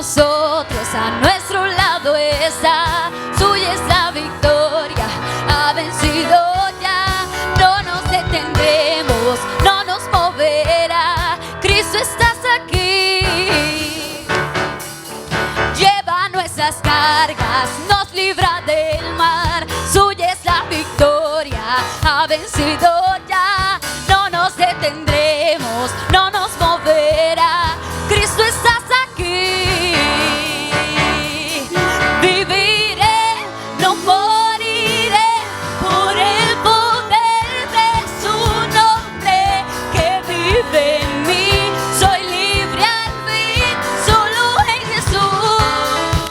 nosotros, a nuestro lado está. Suya es la victoria, ha vencido ya. No nos detendremos, no nos moverá. Cristo, estás aquí. Lleva nuestras cargas, nos libra del mar. Suya es la victoria, ha vencido ya. No nos detendremos, no nos moverá. Cristo, estás aquí. Viviré, no moriré, por el poder de su nombre que vive en mí. Soy libre al fin, solo en Jesús.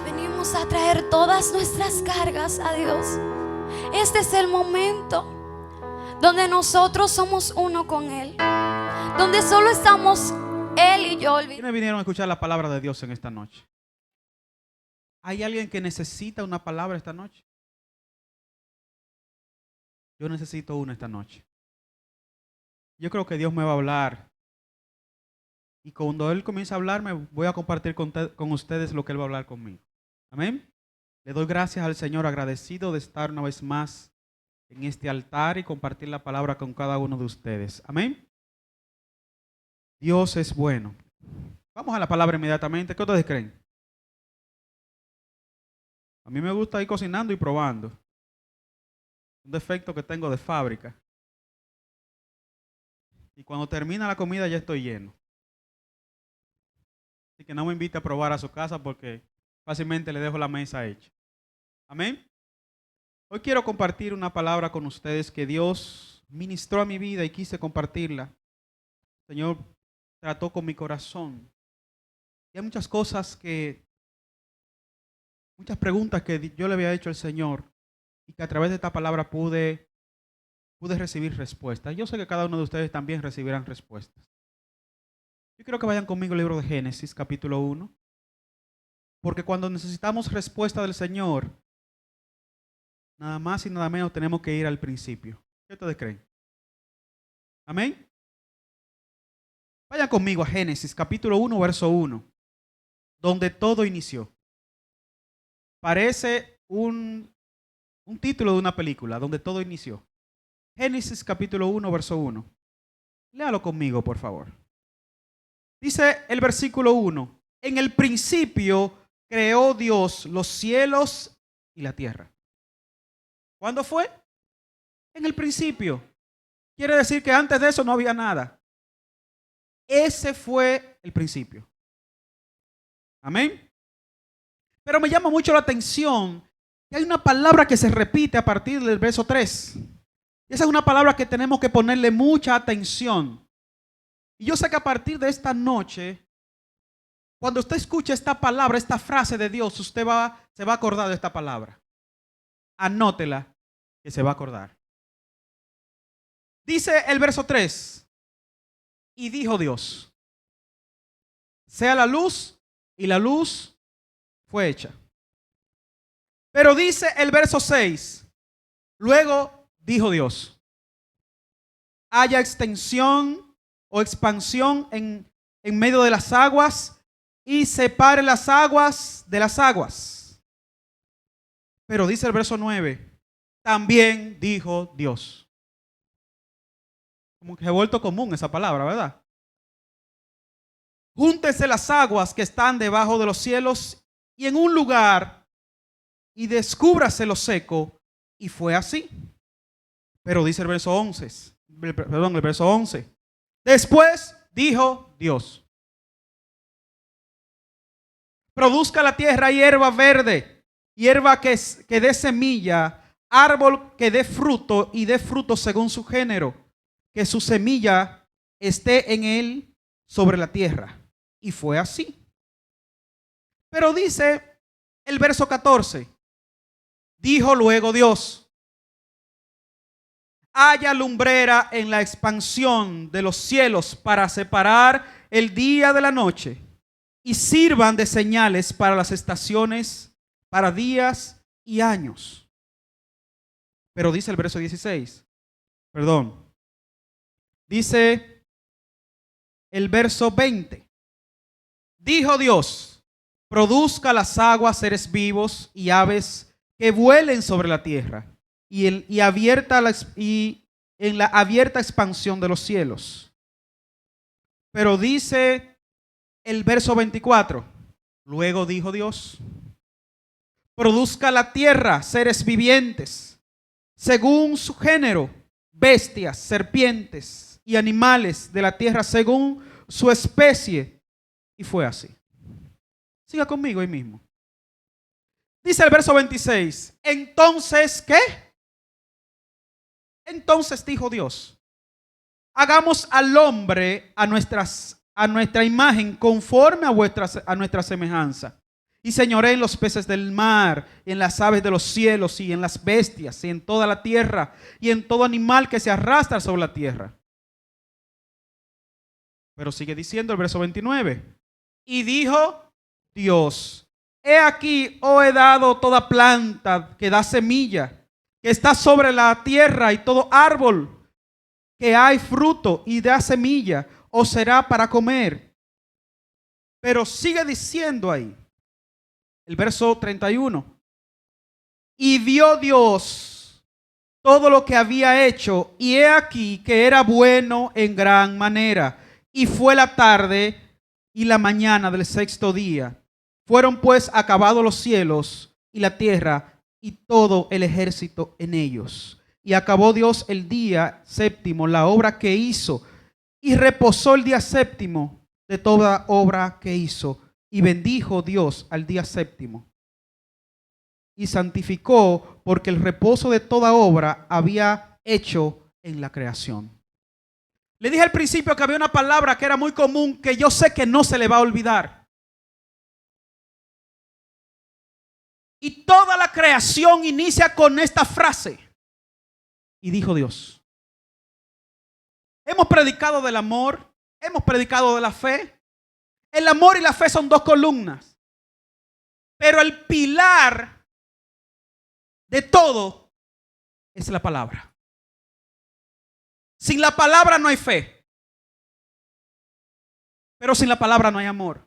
Venimos a traer todas nuestras cargas a Dios. Este es el momento donde nosotros somos uno con Él, donde solo estamos Él y yo. ¿Quiénes vinieron a escuchar la palabra de Dios en esta noche? ¿Hay alguien que necesita una palabra esta noche? Yo necesito una esta noche. Yo creo que Dios me va a hablar. Y cuando Él comience a hablarme, voy a compartir con ustedes lo que Él va a hablar conmigo. Amén. Le doy gracias al Señor, agradecido de estar una vez más en este altar y compartir la palabra con cada uno de ustedes. Amén. Dios es bueno. Vamos a la palabra inmediatamente. ¿Qué ustedes creen? A mí me gusta ir cocinando y probando. Un defecto que tengo de fábrica. Y cuando termina la comida ya estoy lleno. Así que no me invite a probar a su casa porque fácilmente le dejo la mesa hecha. Amén. Hoy quiero compartir una palabra con ustedes que Dios ministró a mi vida y quise compartirla. El Señor trató con mi corazón. Y hay muchas cosas muchas preguntas que yo le había hecho al Señor y que a través de esta palabra pude recibir respuestas. Yo sé que cada uno de ustedes también recibirán respuestas. Yo quiero que vayan conmigo al libro de Génesis, capítulo 1. Porque cuando necesitamos respuesta del Señor, nada más y nada menos tenemos que ir al principio. ¿Qué ustedes creen? Amén. Vayan conmigo a Génesis, capítulo 1, verso 1, donde todo inició. Parece un título de una película, donde todo inició. Génesis, capítulo 1, verso 1. Léalo conmigo, por favor. Dice el versículo 1. En el principio creó Dios los cielos y la tierra. ¿Cuándo fue? En el principio. Quiere decir que antes de eso no había nada. Ese fue el principio. Amén. Pero me llama mucho la atención que hay una palabra que se repite a partir del verso 3. Y esa es una palabra que tenemos que ponerle mucha atención. Y yo sé que a partir de esta noche, cuando usted escuche esta palabra, esta frase de Dios, usted se va a acordar de esta palabra. Anótela, que se va a acordar. Dice el verso 3. Y dijo Dios, sea la luz, y la luz fue hecha. Pero dice el verso 6. Luego dijo Dios, haya extensión o expansión en medio de las aguas y separe las aguas de las aguas. Pero dice el verso 9, también dijo Dios. Como que se ha vuelto común esa palabra, ¿verdad? Júntense las aguas que están debajo de los cielos y en un lugar y descúbrase lo seco. Y fue así. Pero dice el verso 11, el verso 11. Después dijo Dios, produzca la tierra hierba verde, hierba que dé semilla, árbol que dé fruto y dé fruto según su género, que su semilla esté en él sobre la tierra. Y fue así. Pero dice el verso 14, dijo luego Dios, haya lumbrera en la expansión de los cielos para separar el día de la noche y sirvan de señales para las estaciones, para días y años. Pero dice el verso 16, dice el verso 20, Dijo Dios, produzca las aguas seres vivos y aves que vuelen sobre la tierra y en la abierta expansión de los cielos. Pero dice el verso 24, luego dijo Dios, produzca la tierra seres vivientes, según su género, bestias, serpientes y animales de la tierra según su especie. Y fue así. Siga conmigo ahí mismo. Dice el verso 26, entonces, ¿qué? Entonces dijo Dios, hagamos al hombre a nuestra imagen, conforme a nuestra semejanza. Y señoré en los peces del mar, y en las aves de los cielos, y en las bestias, y en toda la tierra, y en todo animal que se arrastra sobre la tierra. Pero sigue diciendo el verso 29. Y dijo Dios, he aquí, os he dado toda planta que da semilla, que está sobre la tierra, y todo árbol que hay fruto y da semilla, os será para comer. Pero sigue diciendo ahí, el verso 31. Y vio Dios todo lo que había hecho, y he aquí que era bueno en gran manera. Y fue la tarde y la mañana del sexto día. Fueron pues acabados los cielos y la tierra y todo el ejército en ellos. Y acabó Dios el día séptimo, la obra que hizo, y reposó el día séptimo de toda obra que hizo. Y bendijo Dios al día séptimo y santificó, porque el reposo de toda obra había hecho en la creación. Le dije al principio que había una palabra que era muy común, que yo sé que no se le va a olvidar. Y toda la creación inicia con esta frase. Y dijo Dios. Hemos predicado del amor, hemos predicado de la fe. El amor y la fe son dos columnas. Pero el pilar de todo es la palabra. Sin la palabra no hay fe. Pero sin la palabra no hay amor.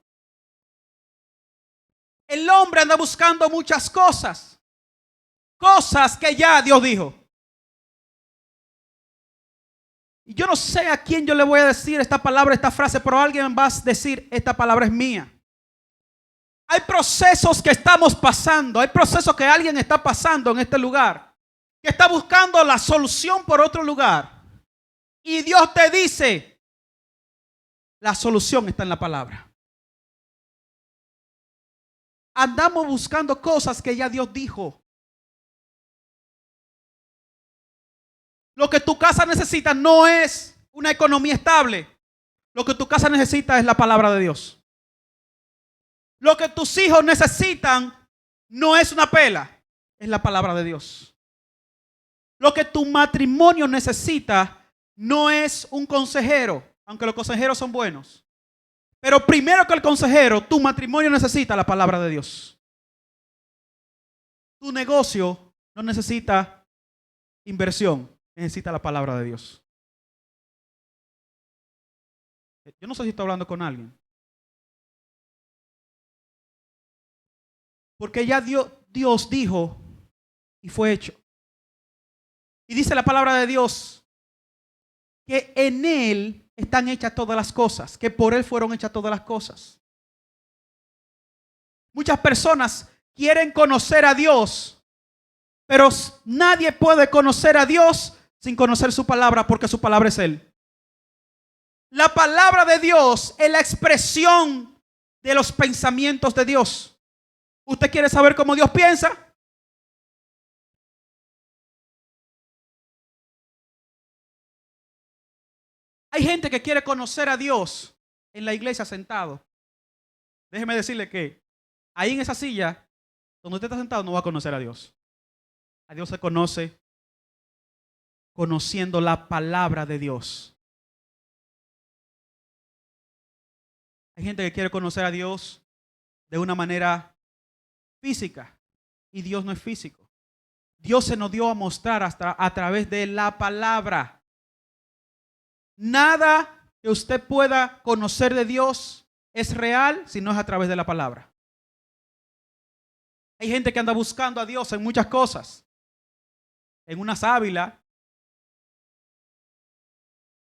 El hombre anda buscando muchas cosas. Cosas que ya Dios dijo. Y yo no sé a quién yo le voy a decir esta palabra, esta frase, pero alguien va a decir, esta palabra es mía. Hay procesos que estamos pasando, hay procesos que alguien está pasando en este lugar, que está buscando la solución por otro lugar. Y Dios te dice, la solución está en la palabra. Andamos buscando cosas que ya Dios dijo. Lo que tu casa necesita no es una economía estable. Lo que tu casa necesita es la palabra de Dios. Lo que tus hijos necesitan no es una pela, es la palabra de Dios. Lo que tu matrimonio necesita no es un consejero, aunque los consejeros son buenos. Pero primero que el consejero, tu matrimonio necesita la palabra de Dios. Tu negocio no necesita inversión, necesita la palabra de Dios. Yo no sé si estoy hablando con alguien. Porque ya Dios dijo y fue hecho. Y dice la palabra de Dios que en Él están hechas todas las cosas, que por Él fueron hechas todas las cosas. Muchas personas quieren conocer a Dios, pero nadie puede conocer a Dios sin conocer su palabra, porque su palabra es Él. La palabra de Dios es la expresión de los pensamientos de Dios. ¿Usted quiere saber cómo Dios piensa? Hay gente que quiere conocer a Dios en la iglesia sentado. Déjeme decirle que ahí en esa silla, donde usted está sentado, no va a conocer a Dios. A Dios se conoce conociendo la palabra de Dios. Hay gente que quiere conocer a Dios de una manera física, y Dios no es físico. Dios se nos dio a mostrar hasta a través de la palabra. Nada que usted pueda conocer de Dios es real si no es a través de la palabra. Hay gente que anda buscando a Dios en muchas cosas. En una sábila,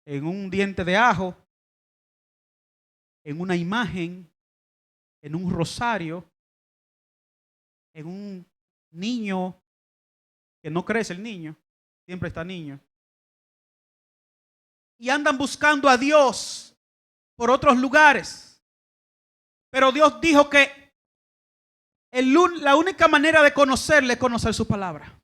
en un diente de ajo, en una imagen, en un rosario, en un niño que no crece el niño, siempre está niño. Y andan buscando a Dios por otros lugares. Pero Dios dijo que la única manera de conocerle es conocer su palabra.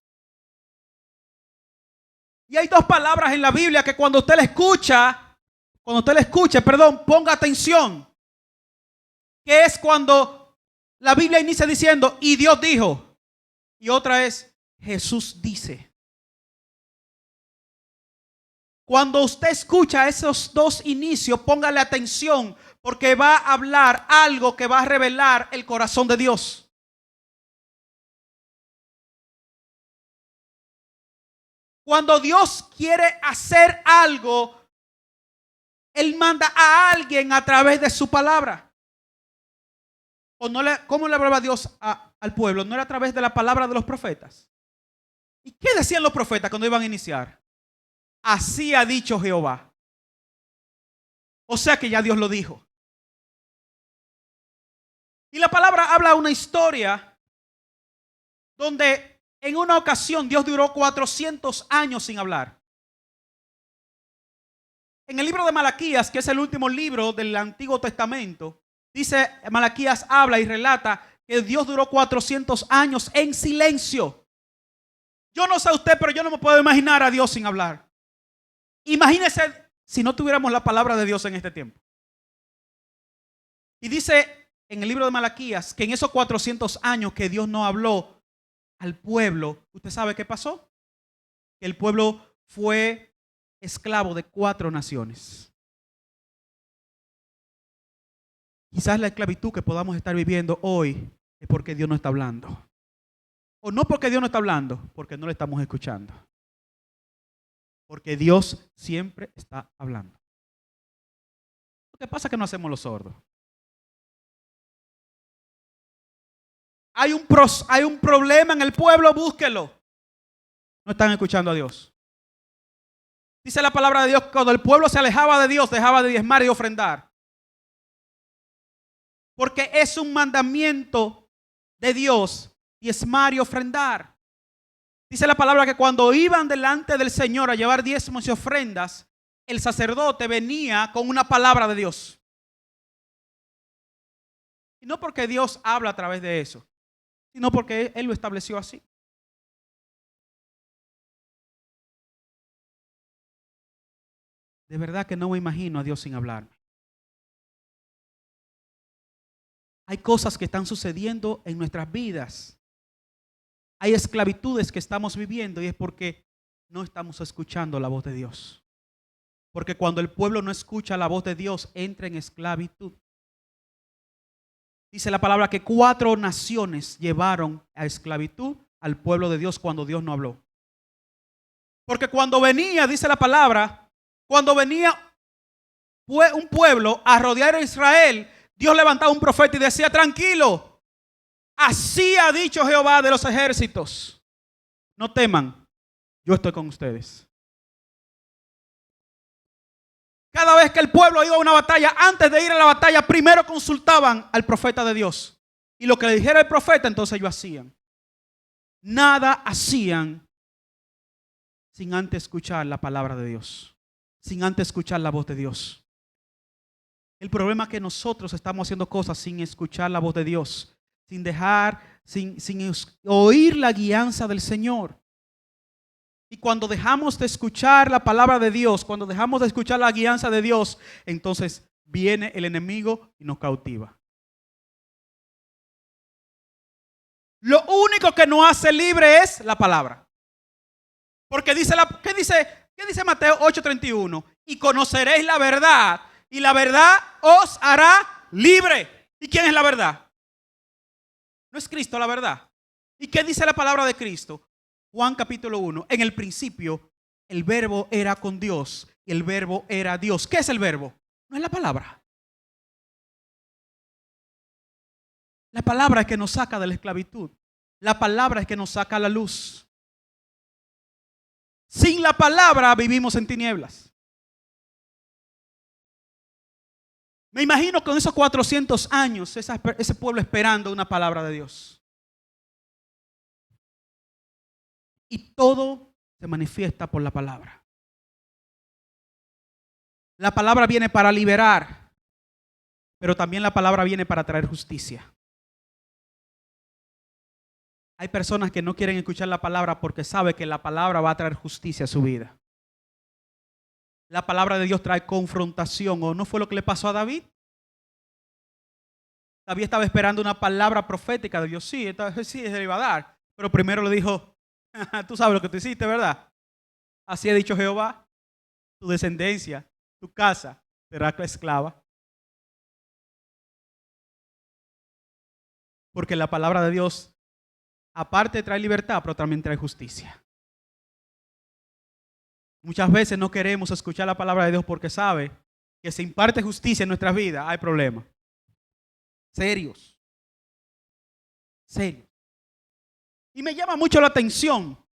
Y hay dos palabras en la Biblia que cuando usted la escuche, ponga atención. Que es cuando la Biblia inicia diciendo, y Dios dijo. Y otra es, Jesús dice. Cuando usted escucha esos dos inicios, póngale atención, porque va a hablar algo que va a revelar el corazón de Dios. Cuando Dios quiere hacer algo, Él manda a alguien a través de su palabra. ¿Cómo le hablaba Dios al pueblo? ¿No era a través de la palabra de los profetas? ¿Y qué decían los profetas cuando iban a iniciar? Así ha dicho Jehová. O sea que ya Dios lo dijo. Y la palabra habla una historia donde en una ocasión Dios duró 400 años sin hablar. En el libro de Malaquías, que es el último libro del Antiguo Testamento, dice, Malaquías habla y relata que Dios duró 400 años en silencio. Yo no sé usted, pero yo no me puedo imaginar a Dios sin hablar. Imagínese si no tuviéramos la palabra de Dios en este tiempo. Y dice en el libro de Malaquías que en esos 400 años que Dios no habló al pueblo, ¿usted sabe qué pasó? Que el pueblo fue esclavo de 4 naciones. Quizás la esclavitud que podamos estar viviendo hoy es porque Dios no está hablando. O no porque Dios no está hablando, porque no le estamos escuchando. Porque Dios siempre está hablando. Lo que pasa es que no hacemos los sordos. Hay un problema en el pueblo, búsquelo. No están escuchando a Dios. Dice la palabra de Dios que cuando el pueblo se alejaba de Dios, dejaba de diezmar y ofrendar. Porque es un mandamiento de Dios, diezmar y ofrendar. Dice la palabra que cuando iban delante del Señor a llevar diezmos y ofrendas, el sacerdote venía con una palabra de Dios. Y no porque Dios habla a través de eso, sino porque Él lo estableció así. De verdad que no me imagino a Dios sin hablarme. Hay cosas que están sucediendo en nuestras vidas. Hay esclavitudes que estamos viviendo y es porque no estamos escuchando la voz de Dios. Porque cuando el pueblo no escucha la voz de Dios, entra en esclavitud. Dice la palabra que 4 naciones llevaron a esclavitud al pueblo de Dios cuando Dios no habló. Porque cuando venía, dice la palabra, cuando venía un pueblo a rodear a Israel, Dios levantaba un profeta y decía, tranquilo, así ha dicho Jehová de los ejércitos. No teman, yo estoy con ustedes. Cada vez que el pueblo iba a una batalla, antes de ir a la batalla, primero consultaban al profeta de Dios. Y lo que le dijera el profeta, entonces ellos hacían. Nada hacían sin antes escuchar la palabra de Dios. Sin antes escuchar la voz de Dios. El problema es que nosotros estamos haciendo cosas sin escuchar la voz de Dios. Sin oír la guianza del Señor. Y cuando dejamos de escuchar la palabra de Dios, cuando dejamos de escuchar la guianza de Dios, entonces viene el enemigo y nos cautiva. Lo único que nos hace libre es la palabra. Porque ¿qué dice Mateo 8:31? Y conoceréis la verdad, y la verdad os hará libre. ¿Y quién es la verdad? No es Cristo la verdad. ¿Y qué dice la palabra de Cristo? Juan capítulo 1, en el principio el verbo era con Dios y el verbo era Dios. ¿Qué es el verbo? No es la palabra. La palabra es que nos saca de la esclavitud. La palabra es que nos saca a la luz. Sin la palabra vivimos en tinieblas. Me imagino con esos 400 años, ese pueblo esperando una palabra de Dios. Y todo se manifiesta por la palabra. La palabra viene para liberar, pero también la palabra viene para traer justicia. Hay personas que no quieren escuchar la palabra porque saben que la palabra va a traer justicia a su vida. La palabra de Dios trae confrontación. ¿O no fue lo que le pasó a David? David estaba esperando una palabra profética de Dios. Sí, se le iba a dar. Pero primero le dijo, tú sabes lo que tú hiciste, ¿verdad? Así ha dicho Jehová, tu descendencia, tu casa será esclava. Porque la palabra de Dios, aparte trae libertad, pero también trae justicia. Muchas veces no queremos escuchar la palabra de Dios porque sabe que si imparte justicia en nuestras vidas, hay problemas. Serios. Serios. Y me llama mucho la atención,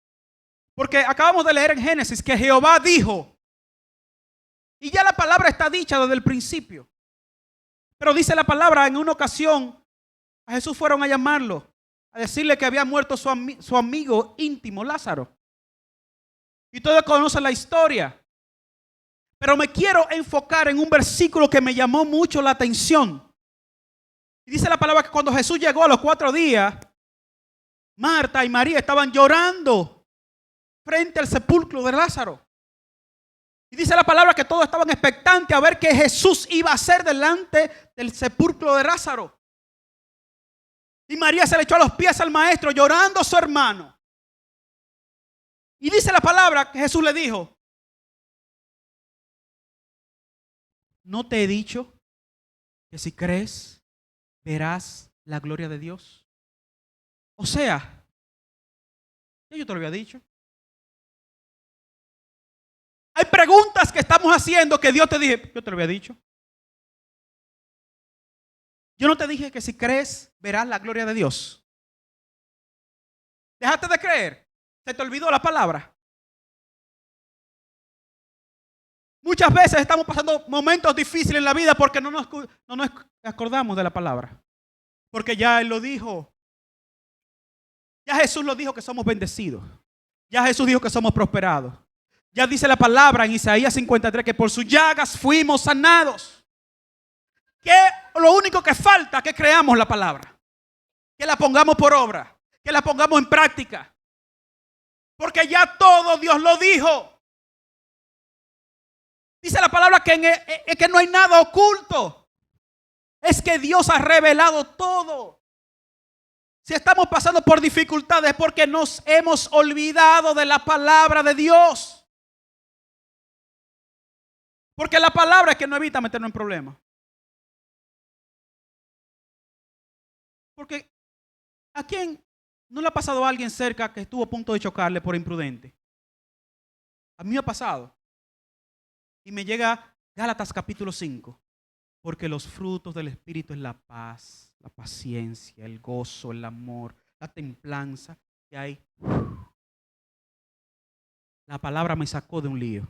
porque acabamos de leer en Génesis que Jehová dijo, y ya la palabra está dicha desde el principio. Pero dice la palabra, en una ocasión a Jesús fueron a llamarlo, a decirle que había muerto su amigo íntimo, Lázaro. Y todos conocen la historia. Pero me quiero enfocar en un versículo que me llamó mucho la atención. Y dice la palabra que cuando Jesús llegó a los 4 días, Marta y María estaban llorando frente al sepulcro de Lázaro. Y dice la palabra que todos estaban expectantes a ver qué Jesús iba a hacer delante del sepulcro de Lázaro. Y María se le echó a los pies al maestro llorando a su hermano. Y dice la palabra que Jesús le dijo, ¿no te he dicho que si crees verás la gloria de Dios? O sea, yo te lo había dicho. Hay preguntas que estamos haciendo que Dios te dije, yo te lo había dicho. Yo no te dije que si crees verás la gloria de Dios. Dejaste de creer. Se te olvidó la palabra. Muchas veces estamos pasando momentos difíciles en la vida porque no nos acordamos de la palabra. Porque ya Él lo dijo. Ya Jesús lo dijo que somos bendecidos. Ya Jesús dijo que somos prosperados. Ya dice la palabra en Isaías 53 que por sus llagas fuimos sanados. Que lo único que falta es que creamos la palabra. Que la pongamos por obra. Que la pongamos en práctica. Porque ya todo Dios lo dijo. Dice la palabra que no hay nada oculto. Es que Dios ha revelado todo. Si estamos pasando por dificultades es porque nos hemos olvidado de la palabra de Dios. Porque la palabra es que no evita meternos en problemas. Porque ¿a quién no le ha pasado a alguien cerca que estuvo a punto de chocarle por imprudente? A mí me ha pasado. Y me llega Gálatas capítulo 5. Porque los frutos del Espíritu es la paz, la paciencia, el gozo, el amor, la templanza que hay. La palabra me sacó de un lío.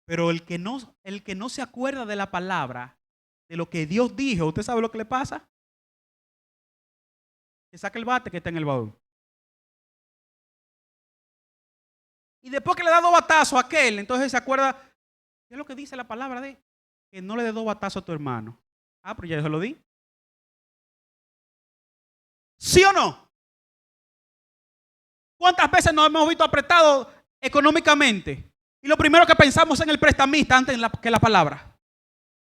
Pero el que no se acuerda de la palabra, de lo que Dios dijo, ¿usted sabe lo que le pasa? Que saca el bate que está en el baúl. Y después que le da 2 batazos a aquel, entonces se acuerda, ¿qué es lo que dice la palabra de que no le dé 2 batazos a tu hermano? Ah, pero ya yo se lo di. ¿Sí o no? ¿Cuántas veces nos hemos visto apretados económicamente? Y lo primero que pensamos en el prestamista antes que la palabra.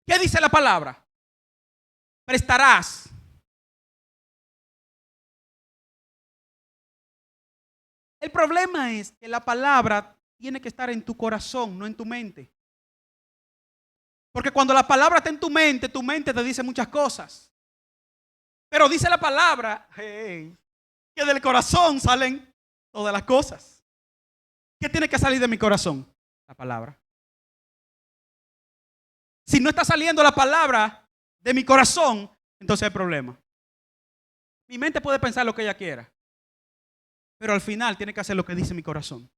¿Qué dice la palabra? Prestarás. El problema es que la palabra tiene que estar en tu corazón, no en tu mente. Porque cuando la palabra está en tu mente te dice muchas cosas. Pero dice la palabra que del corazón salen todas las cosas. ¿Qué tiene que salir de mi corazón? La palabra. Si no está saliendo la palabra, de mi corazón, entonces hay problema. Mi mente puede pensar lo que ella quiera, pero al final tiene que hacer lo que dice mi corazón.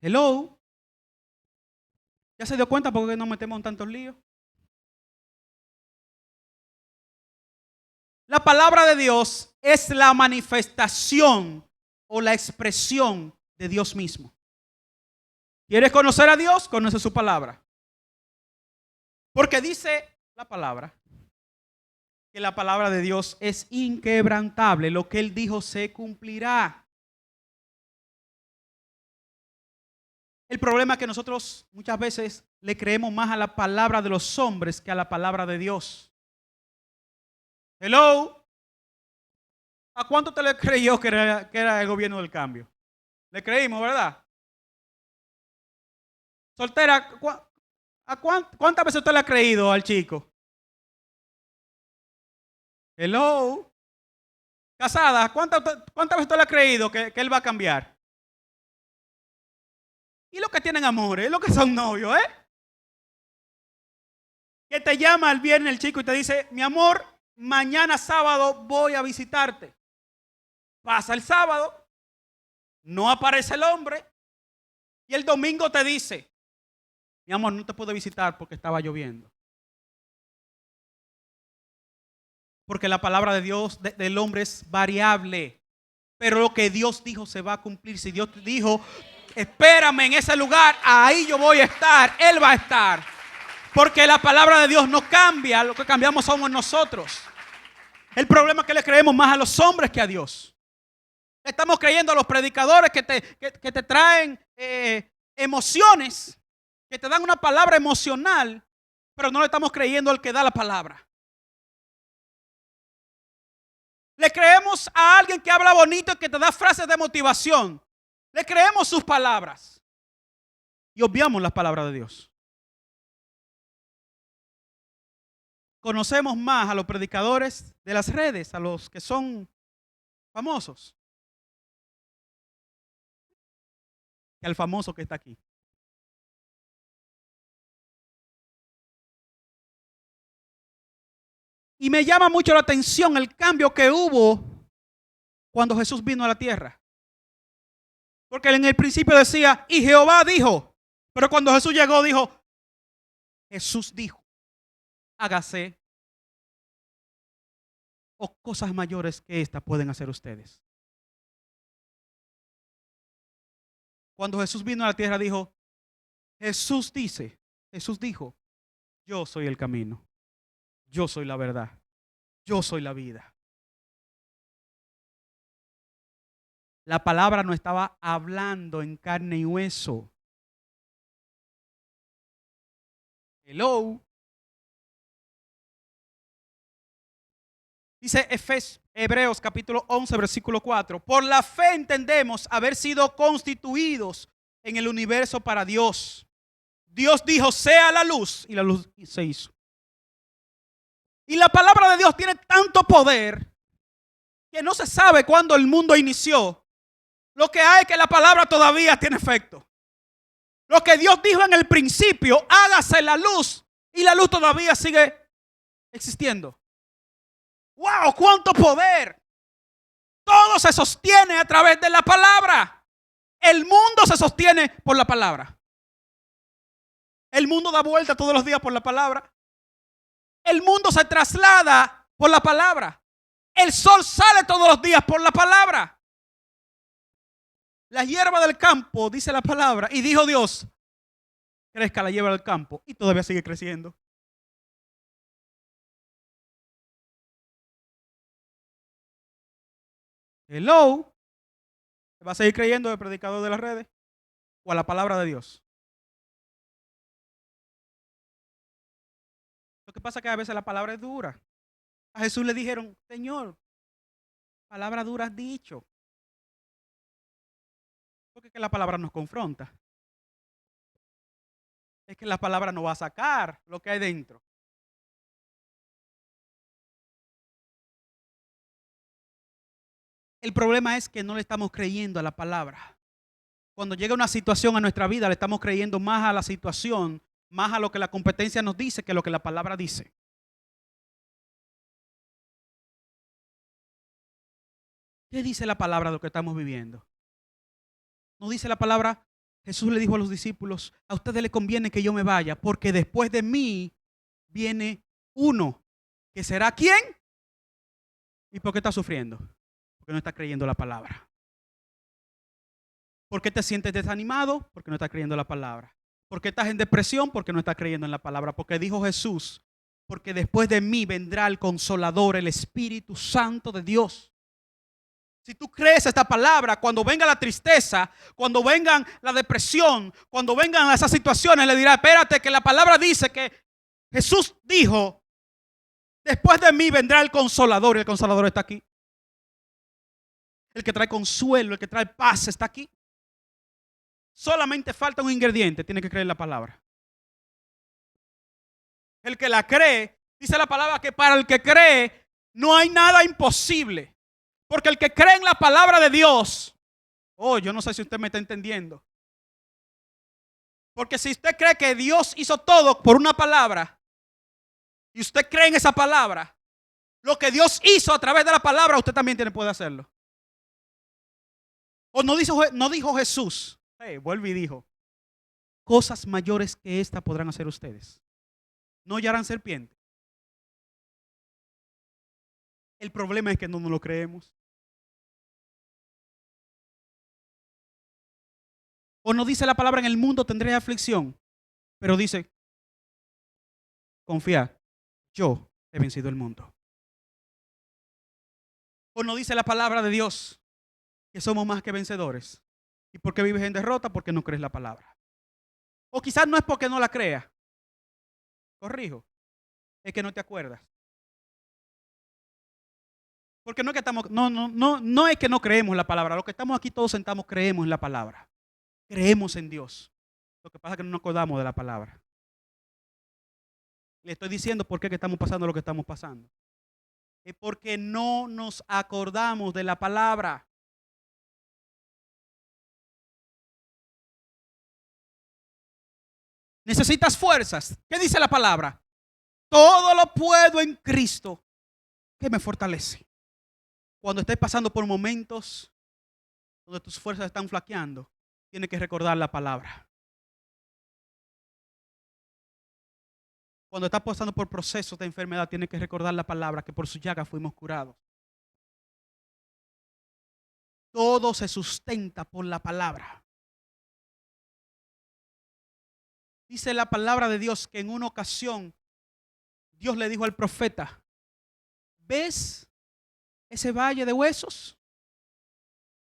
Hello. ¿Ya se dio cuenta por qué nos metemos en tantos líos? La palabra de Dios es la manifestación o la expresión de Dios mismo. ¿Quieres conocer a Dios? Conoce su palabra. Porque dice la palabra que la palabra de Dios es inquebrantable. Lo que Él dijo se cumplirá. El problema es que nosotros muchas veces le creemos más a la palabra de los hombres que a la palabra de Dios. Hello. ¿A cuánto te le creyó que era el gobierno del cambio? Le creímos, ¿verdad? Soltera, ¿cuántas veces usted le ha creído al chico? Hello. Casada, ¿cuántas veces usted le ha creído que él va a cambiar? Y los que tienen amores, los que son novios, que te llama el viernes el chico y te dice, mi amor, mañana sábado voy a visitarte. Pasa el sábado, no aparece el hombre y el domingo te dice, mi amor, no te puedo visitar porque estaba lloviendo. Porque la palabra de Dios, del hombre es variable, pero lo que Dios dijo se va a cumplir. Si Dios dijo, espérame en ese lugar, ahí yo voy a estar, Él va a estar. Porque la palabra de Dios no cambia, lo que cambiamos somos nosotros. El problema es que le creemos más a los hombres que a Dios. Estamos creyendo a los predicadores que te traen emociones, que te dan una palabra emocional, pero no le estamos creyendo al que da la palabra. Le creemos a alguien que habla bonito y que te da frases de motivación. Le creemos sus palabras y obviamos las palabras de Dios. Conocemos más a los predicadores de las redes, a los que son famosos, que al famoso que está aquí. Y me llama mucho la atención el cambio que hubo cuando Jesús vino a la tierra. Porque en el principio decía, y Jehová dijo, pero cuando Jesús llegó dijo, Jesús dijo, hágase o cosas mayores que esta pueden hacer ustedes. Cuando Jesús vino a la tierra dijo, Jesús dijo, yo soy el camino, yo soy la verdad, yo soy la vida. La palabra no estaba hablando en carne y hueso. Hello. Dice Hebreos capítulo 11 versículo 4. Por la fe entendemos haber sido constituidos en el universo para Dios. Dios dijo, sea la luz, y la luz se hizo. Y la palabra de Dios tiene tanto poder que no se sabe cuándo el mundo inició. Lo que hay es que la palabra todavía tiene efecto. Lo que Dios dijo en el principio, hágase la luz, y la luz todavía sigue existiendo. ¡Wow! ¡Cuánto poder! Todo se sostiene a través de la palabra. El mundo se sostiene por la palabra. El mundo da vuelta todos los días por la palabra. El mundo se traslada por la palabra. El sol sale todos los días por la palabra. La hierba del campo, dice la palabra, y dijo Dios, crezca la hierba del campo, y todavía sigue creciendo. Hello. ¿Va a seguir creyendo el predicador de las redes o a la palabra de Dios? Lo que pasa es que a veces la palabra es dura. A Jesús le dijeron, Señor, palabra dura has dicho. Porque es que la palabra nos confronta. Es que la palabra nos va a sacar lo que hay dentro. El problema es que no le estamos creyendo a la palabra. Cuando llega una situación a nuestra vida, le estamos creyendo más a la situación más a lo que la competencia nos dice que lo que la palabra dice. ¿Qué dice la palabra de lo que estamos viviendo? No dice la palabra, Jesús le dijo a los discípulos, a ustedes les conviene que yo me vaya, porque después de mí viene uno, que será ¿quién? ¿Y por qué está sufriendo? Porque no está creyendo la palabra. ¿Por qué te sientes desanimado? Porque no estás creyendo la palabra. ¿Por qué estás en depresión? Porque no estás creyendo en la palabra. Porque dijo Jesús, porque después de mí vendrá el Consolador, el Espíritu Santo de Dios. Si tú crees esta palabra, cuando venga la tristeza, cuando vengan la depresión, cuando vengan esas situaciones, le dirá, espérate, que la palabra dice que Jesús dijo, después de mí vendrá el Consolador, y el Consolador está aquí. El que trae consuelo, el que trae paz está aquí. Solamente falta un ingrediente, tiene que creer la palabra. El que la cree, dice la palabra que para el que cree no hay nada imposible. Porque el que cree en la palabra de Dios, yo no sé si usted me está entendiendo. Porque si usted cree que Dios hizo todo por una palabra, y usted cree en esa palabra, lo que Dios hizo a través de la palabra, usted también puede hacerlo. O no dijo Jesús, vuelve y dijo, cosas mayores que esta podrán hacer ustedes. No hallarán serpiente. El problema es que no nos lo creemos. O no dice la palabra, en el mundo tendré aflicción, pero dice, confía, yo he vencido el mundo. O no dice la palabra de Dios que somos más que vencedores. ¿Y por qué vives en derrota? Porque no crees la palabra. O quizás no es porque no la creas. Corrijo, es que no te acuerdas. Porque no es que no es que no creemos la palabra. Los que estamos aquí todos sentados creemos en la palabra. Creemos en Dios. Lo que pasa es que no nos acordamos de la palabra. Le estoy diciendo por qué que estamos pasando lo que estamos pasando. Es porque no nos acordamos de la palabra. Necesitas fuerzas. ¿Qué dice la palabra? Todo lo puedo en Cristo que me fortalece. Cuando estés pasando por momentos donde tus fuerzas están flaqueando, tienes que recordar la palabra. Cuando estás pasando por procesos de enfermedad, tienes que recordar la palabra, que por su llaga fuimos curados. Todo se sustenta por la palabra. Dice la palabra de Dios que en una ocasión Dios le dijo al profeta, ¿ves ese valle de huesos?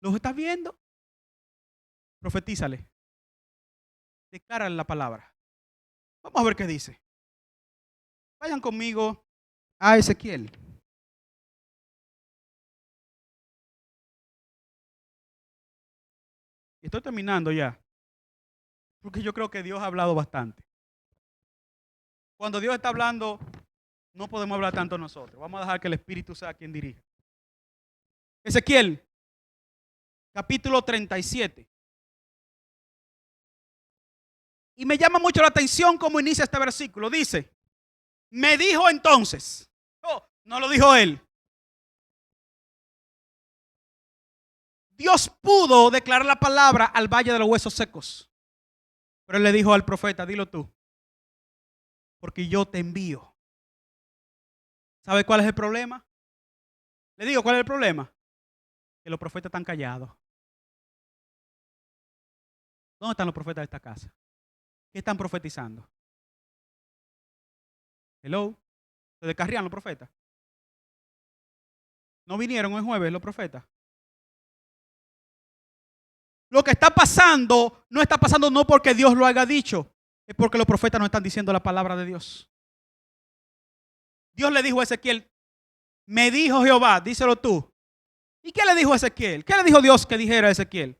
¿Los estás viendo? Profetízale. Declárale la palabra. Vamos a ver qué dice. Vayan conmigo a Ezequiel. Estoy terminando ya. Porque yo creo que Dios ha hablado bastante. Cuando Dios está hablando, no podemos hablar tanto nosotros. Vamos a dejar que el Espíritu sea quien dirija. Ezequiel, capítulo 37. Y me llama mucho la atención cómo inicia este versículo. Dice, me dijo entonces. No lo dijo él. Dios pudo declarar la palabra al valle de los huesos secos. Pero él le dijo al profeta, dilo tú. Porque yo te envío. ¿Sabe cuál es el problema? Le digo, ¿cuál es el problema? Que los profetas están callados. ¿Dónde están los profetas de esta casa? ¿Qué están profetizando? Hello. ¿Se descarrían los profetas? ¿No vinieron el jueves los profetas? Lo que está pasando no está pasando no porque Dios lo haya dicho, es porque los profetas no están diciendo la palabra de Dios. Dios le dijo a Ezequiel, me dijo Jehová, díselo tú. ¿Y qué le dijo a Ezequiel? ¿Qué le dijo Dios que dijera a Ezequiel?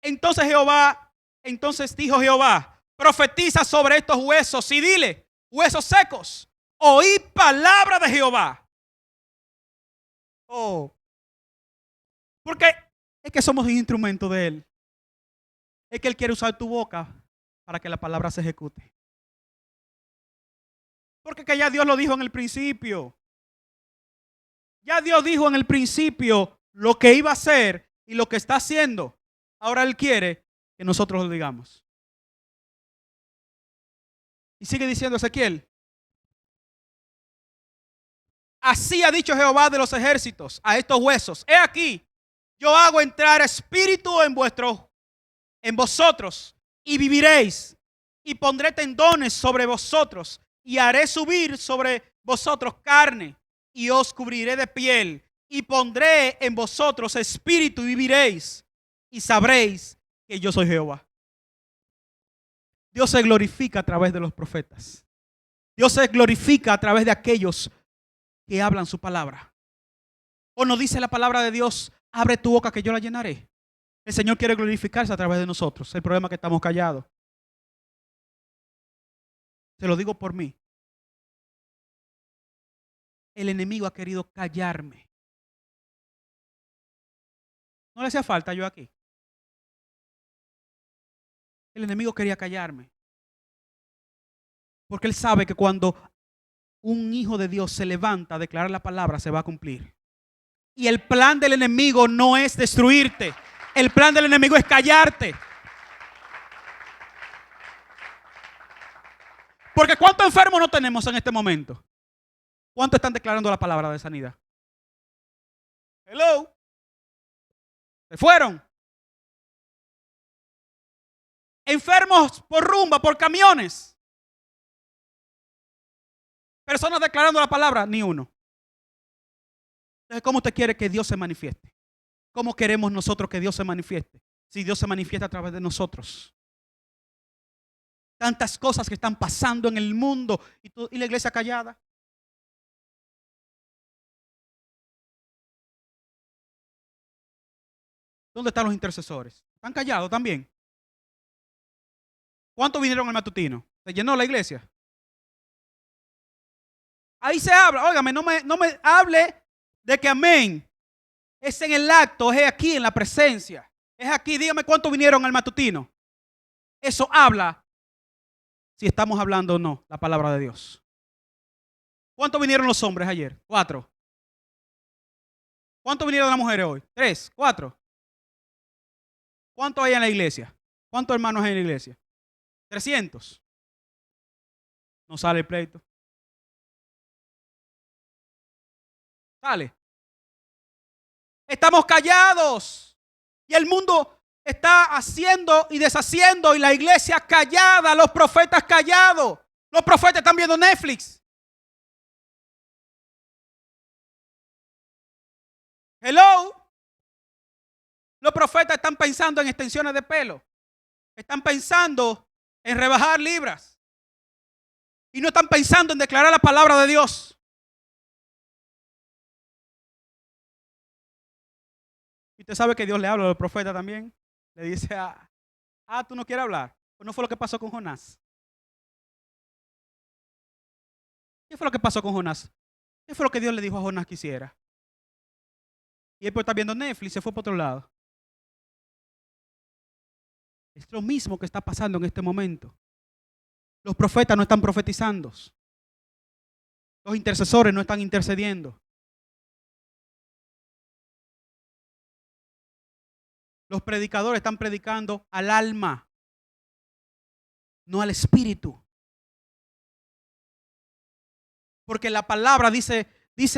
Entonces dijo Jehová, profetiza sobre estos huesos y dile, huesos secos, oí palabra de Jehová. Porque es que somos un instrumento de Él. Es que Él quiere usar tu boca para que la palabra se ejecute. Porque que ya Dios lo dijo en el principio. Ya Dios dijo en el principio lo que iba a hacer y lo que está haciendo. Ahora Él quiere que nosotros lo digamos. Y sigue diciendo Ezequiel: así ha dicho Jehová de los ejércitos a estos huesos: he aquí, yo hago entrar espíritu en vosotros y viviréis, y pondré tendones sobre vosotros y haré subir sobre vosotros carne y os cubriré de piel y pondré en vosotros espíritu y viviréis y sabréis que yo soy Jehová. Dios se glorifica a través de los profetas. Dios se glorifica a través de aquellos que hablan su palabra. ¿O no dice la palabra de Dios: abre tu boca que yo la llenaré? El Señor quiere glorificarse a través de nosotros. El problema es que estamos callados. Se lo digo por mí. El enemigo ha querido callarme. No le hacía falta yo aquí. El enemigo quería callarme. Porque él sabe que cuando un hijo de Dios se levanta a declarar la palabra, se va a cumplir. Y el plan del enemigo no es destruirte. El plan del enemigo es callarte. Porque ¿cuántos enfermos no tenemos en este momento? ¿Cuántos están declarando la palabra de sanidad? Hello. Se fueron. Enfermos por rumba, por camiones. Personas declarando la palabra, ni uno. Entonces, ¿cómo usted quiere que Dios se manifieste? ¿Cómo queremos nosotros que Dios se manifieste? Si Dios se manifiesta a través de nosotros. Tantas cosas que están pasando en el mundo y la iglesia callada. ¿Dónde están los intercesores? ¿Están callados también? ¿Cuántos vinieron al matutino? ¿Se llenó la iglesia? Ahí se habla. Óigame, no me hable de que amén es en el acto, es aquí en la presencia. Es aquí. Dígame cuántos vinieron al matutino. Eso habla si estamos hablando o no la palabra de Dios. ¿Cuántos vinieron los hombres ayer? 4. ¿Cuántos vinieron las mujeres hoy? 3, 4. ¿Cuántos hay en la iglesia? ¿Cuántos hermanos hay en la iglesia? 300. No sale el pleito. Sale. Estamos callados. Y el mundo está haciendo y deshaciendo. Y la iglesia callada. Los profetas callados. Los profetas están viendo Netflix. Hello. Los profetas están pensando en extensiones de pelo. Están pensando en rebajar libras. Y no están pensando en declarar la palabra de Dios. Y usted sabe que Dios le habla a los profetas también. Le dice, tú no quieres hablar. Pues no fue lo que pasó con Jonás. ¿Qué fue lo que pasó con Jonás? ¿Qué fue lo que Dios le dijo a Jonás que hiciera? Y él pues está viendo Netflix y se fue para otro lado. Es lo mismo que está pasando en este momento. Los profetas no están profetizando. Los intercesores no están intercediendo. Los predicadores están predicando al alma, no al espíritu. Porque la palabra dice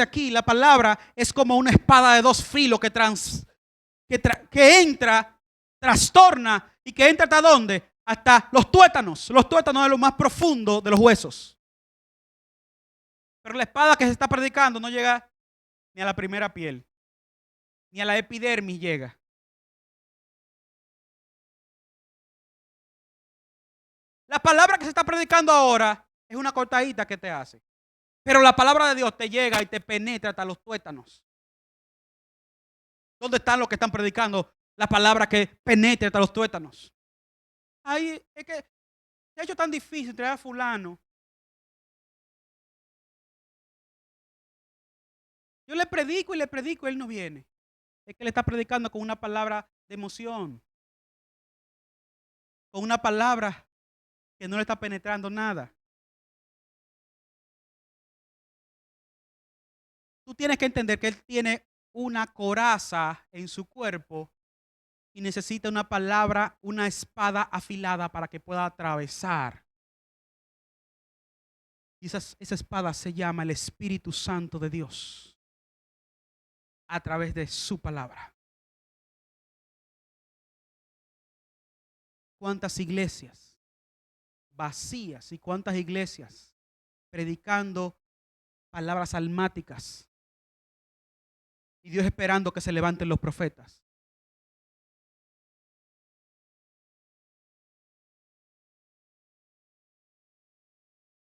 aquí, la palabra es como una espada de 2 filos que entra, trastorna y que entra hasta dónde? Hasta los tuétanos. Los tuétanos es lo más profundo de los huesos. Pero la espada que se está predicando no llega ni a la primera piel, ni a la epidermis llega. La palabra que se está predicando ahora es una cortadita que te hace. Pero la palabra de Dios te llega y te penetra hasta los tuétanos. ¿Dónde están los que están predicando la palabra que penetra hasta los tuétanos? Ahí es que se ha hecho tan difícil traer a fulano. Yo le predico y él no viene. Es que le está predicando con una palabra de emoción. Con una palabra que no le está penetrando nada. Tú tienes que entender que él tiene una coraza en su cuerpo y necesita una palabra, una espada afilada para que pueda atravesar. Y esa espada se llama el Espíritu Santo de Dios a través de su palabra. ¿Cuántas iglesias vacías y cuántas iglesias predicando palabras almáticas? Y Dios esperando que se levanten los profetas.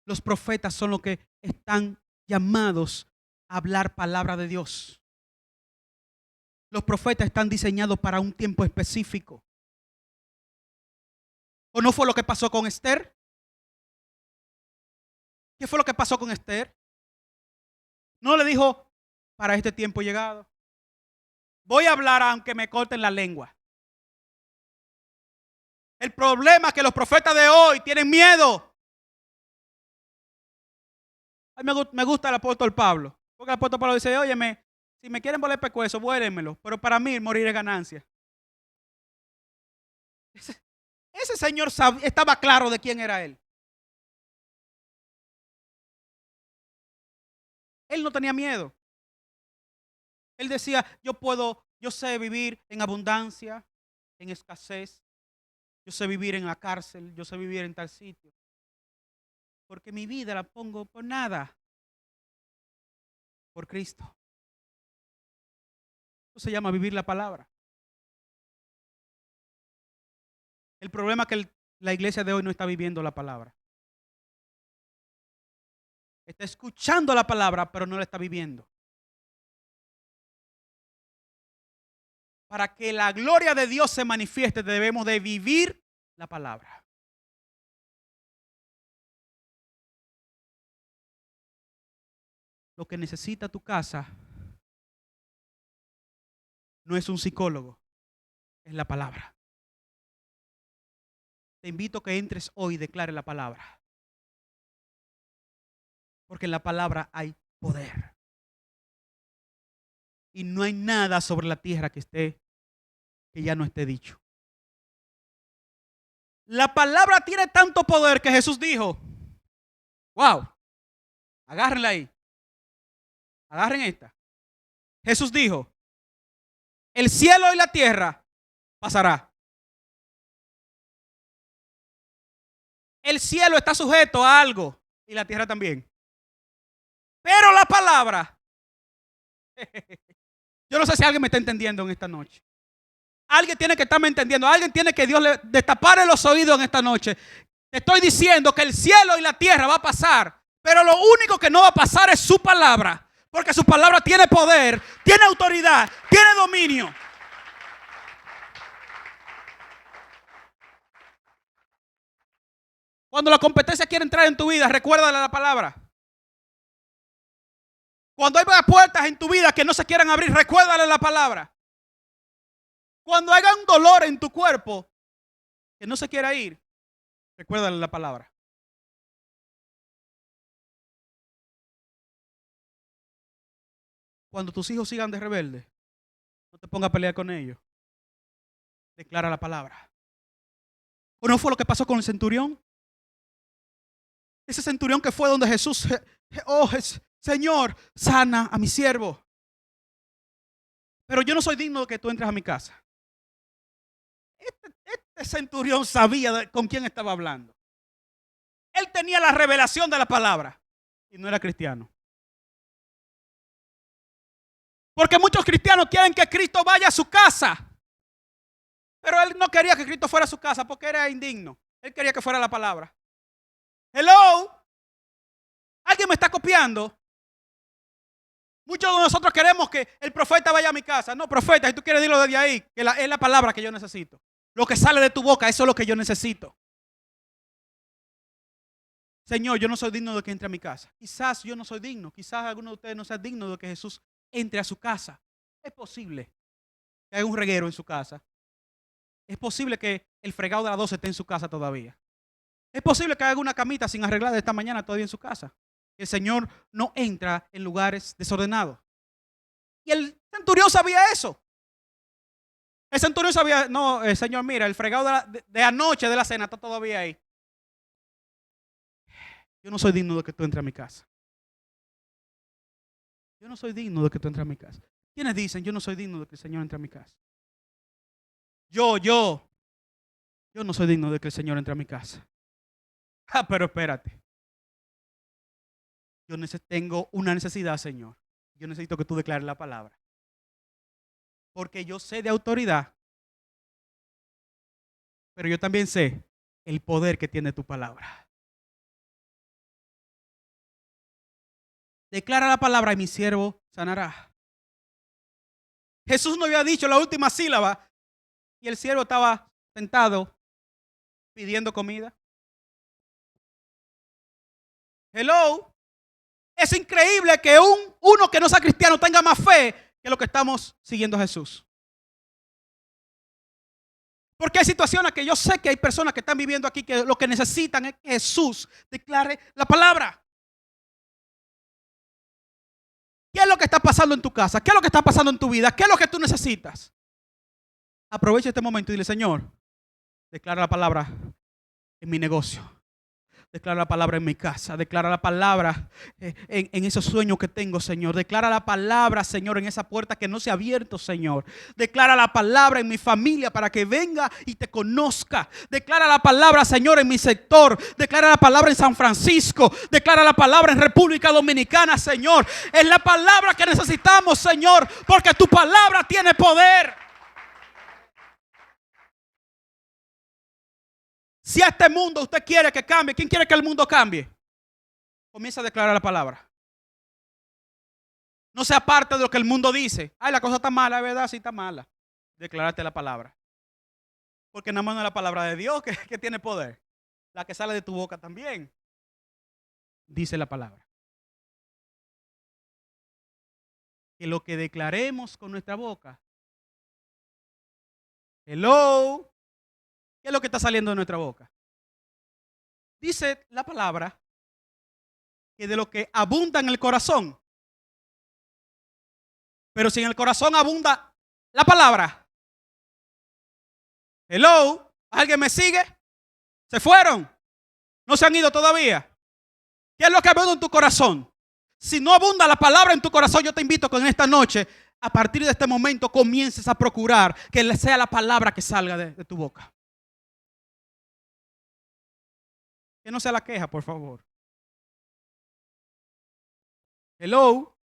Los profetas son los que están llamados a hablar palabra de Dios. Los profetas están diseñados para un tiempo específico. ¿O no fue lo que pasó con Esther? ¿Qué fue lo que pasó con Esther? No le dijo, para este tiempo llegado, voy a hablar aunque me corten la lengua. El problema es que los profetas de hoy tienen miedo. A mí me gusta el apóstol Pablo, porque el apóstol Pablo dice, óyeme, si me quieren volar pescuezo, vuélenmelo, pero para mí morir es ganancia. Ese señor estaba claro de quién era él. Él no tenía miedo. Él decía, yo sé vivir en abundancia, en escasez. Yo sé vivir en la cárcel, yo sé vivir en tal sitio. Porque mi vida la pongo por nada. Por Cristo. Eso se llama vivir la palabra. El problema es que la iglesia de hoy no está viviendo la palabra. Está escuchando la palabra, pero no la está viviendo. Para que la gloria de Dios se manifieste, debemos de vivir la palabra. Lo que necesita tu casa no es un psicólogo, es la palabra. Te invito a que entres hoy y declare la palabra. Porque en la palabra hay poder. Y no hay nada sobre la tierra que ya no esté dicho. La palabra tiene tanto poder que Jesús dijo, wow, agárrenla ahí. Agarren esta. Jesús dijo, el cielo y la tierra pasará. El cielo está sujeto a algo y la tierra también. Pero la palabra, yo no sé si alguien me está entendiendo en esta noche. Alguien tiene que estarme entendiendo. Alguien tiene que Dios le destapare los oídos en esta noche. Te estoy diciendo que el cielo y la tierra va a pasar, pero lo único que no va a pasar es su palabra. Porque su palabra tiene poder, tiene autoridad, tiene dominio. Cuando la competencia quiere entrar en tu vida, recuérdale la palabra. Cuando hay puertas en tu vida que no se quieran abrir, recuérdale la palabra. Cuando haya un dolor en tu cuerpo que no se quiera ir, recuérdale la palabra. Cuando tus hijos sigan de rebelde, no te pongas a pelear con ellos. Declara la palabra. ¿O no fue lo que pasó con el centurión? Ese centurión que fue donde Jesús, Señor, sana a mi siervo. Pero yo no soy digno de que tú entres a mi casa. Este centurión sabía con quién estaba hablando. Él tenía la revelación de la palabra y no era cristiano. Porque muchos cristianos quieren que Cristo vaya a su casa. Pero él no quería que Cristo fuera a su casa porque era indigno. Él quería que fuera la palabra. Hello. ¿Alguien me está copiando? Muchos de nosotros queremos que el profeta vaya a mi casa. No, profeta, si tú quieres decirlo desde ahí, que es la palabra que yo necesito. Lo que sale de tu boca, eso es lo que yo necesito. Señor, yo no soy digno de que entre a mi casa. Quizás yo no soy digno. Quizás alguno de ustedes no sea digno de que Jesús entre a su casa. Es posible que haya un reguero en su casa. Es posible que el fregado de las 12 esté en su casa todavía. Es posible que haga una camita sin arreglar de esta mañana todavía en su casa. El Señor no entra en lugares desordenados. Y el centurión sabía eso. El centurión sabía, no, Señor, mira, el fregado de anoche de la cena está todavía ahí. Yo no soy digno de que tú entres a mi casa. Yo no soy digno de que tú entres a mi casa. ¿Quiénes dicen, yo no soy digno de que el Señor entre a mi casa? Yo no soy digno de que el Señor entre a mi casa. Ah, pero espérate. Yo tengo una necesidad, Señor. Yo necesito que tú declares la palabra. Porque yo sé de autoridad, pero yo también sé el poder que tiene tu palabra. Declara la palabra y mi siervo sanará. Jesús no había dicho la última sílaba y el siervo estaba sentado pidiendo comida. Hello. Es increíble que uno que no sea cristiano tenga más fe que lo que estamos siguiendo a Jesús. Porque hay situaciones que yo sé que hay personas que están viviendo aquí que lo que necesitan es que Jesús declare la palabra. ¿Qué es lo que está pasando en tu casa? ¿Qué es lo que está pasando en tu vida? ¿Qué es lo que tú necesitas? Aprovecha este momento y dile, Señor, declara la palabra en mi negocio. Declara la palabra en mi casa. Declara la palabra en esos sueños que tengo, Señor. Declara la palabra, Señor, en esa puerta que no se ha abierto, Señor. Declara la palabra en mi familia para que venga y te conozca. Declara la palabra, Señor, en mi sector. Declara la palabra en San Francisco. Declara la palabra en República Dominicana, Señor. Es la palabra que necesitamos, Señor, porque tu palabra tiene poder. Si a este mundo usted quiere que cambie, ¿quién quiere que el mundo cambie? Comienza a declarar la palabra. No sea parte de lo que el mundo dice. Ay, la cosa está mala, es verdad, sí está mala. Declararte la palabra. Porque nada más no es la palabra de Dios que tiene poder. La que sale de tu boca también. Dice la palabra. Que lo que declaremos con nuestra boca. Hello. ¿Qué es lo que está saliendo de nuestra boca? Dice la palabra que de lo que abunda en el corazón. Pero si en el corazón abunda la palabra. Hello. ¿Alguien me sigue? ¿Se fueron? ¿No se han ido todavía? ¿Qué es lo que abunda en tu corazón? Si no abunda la palabra en tu corazón, yo te invito que en esta noche, a partir de este momento, comiences a procurar que sea la palabra que salga de tu boca. Que no sea la queja, por favor. Hello.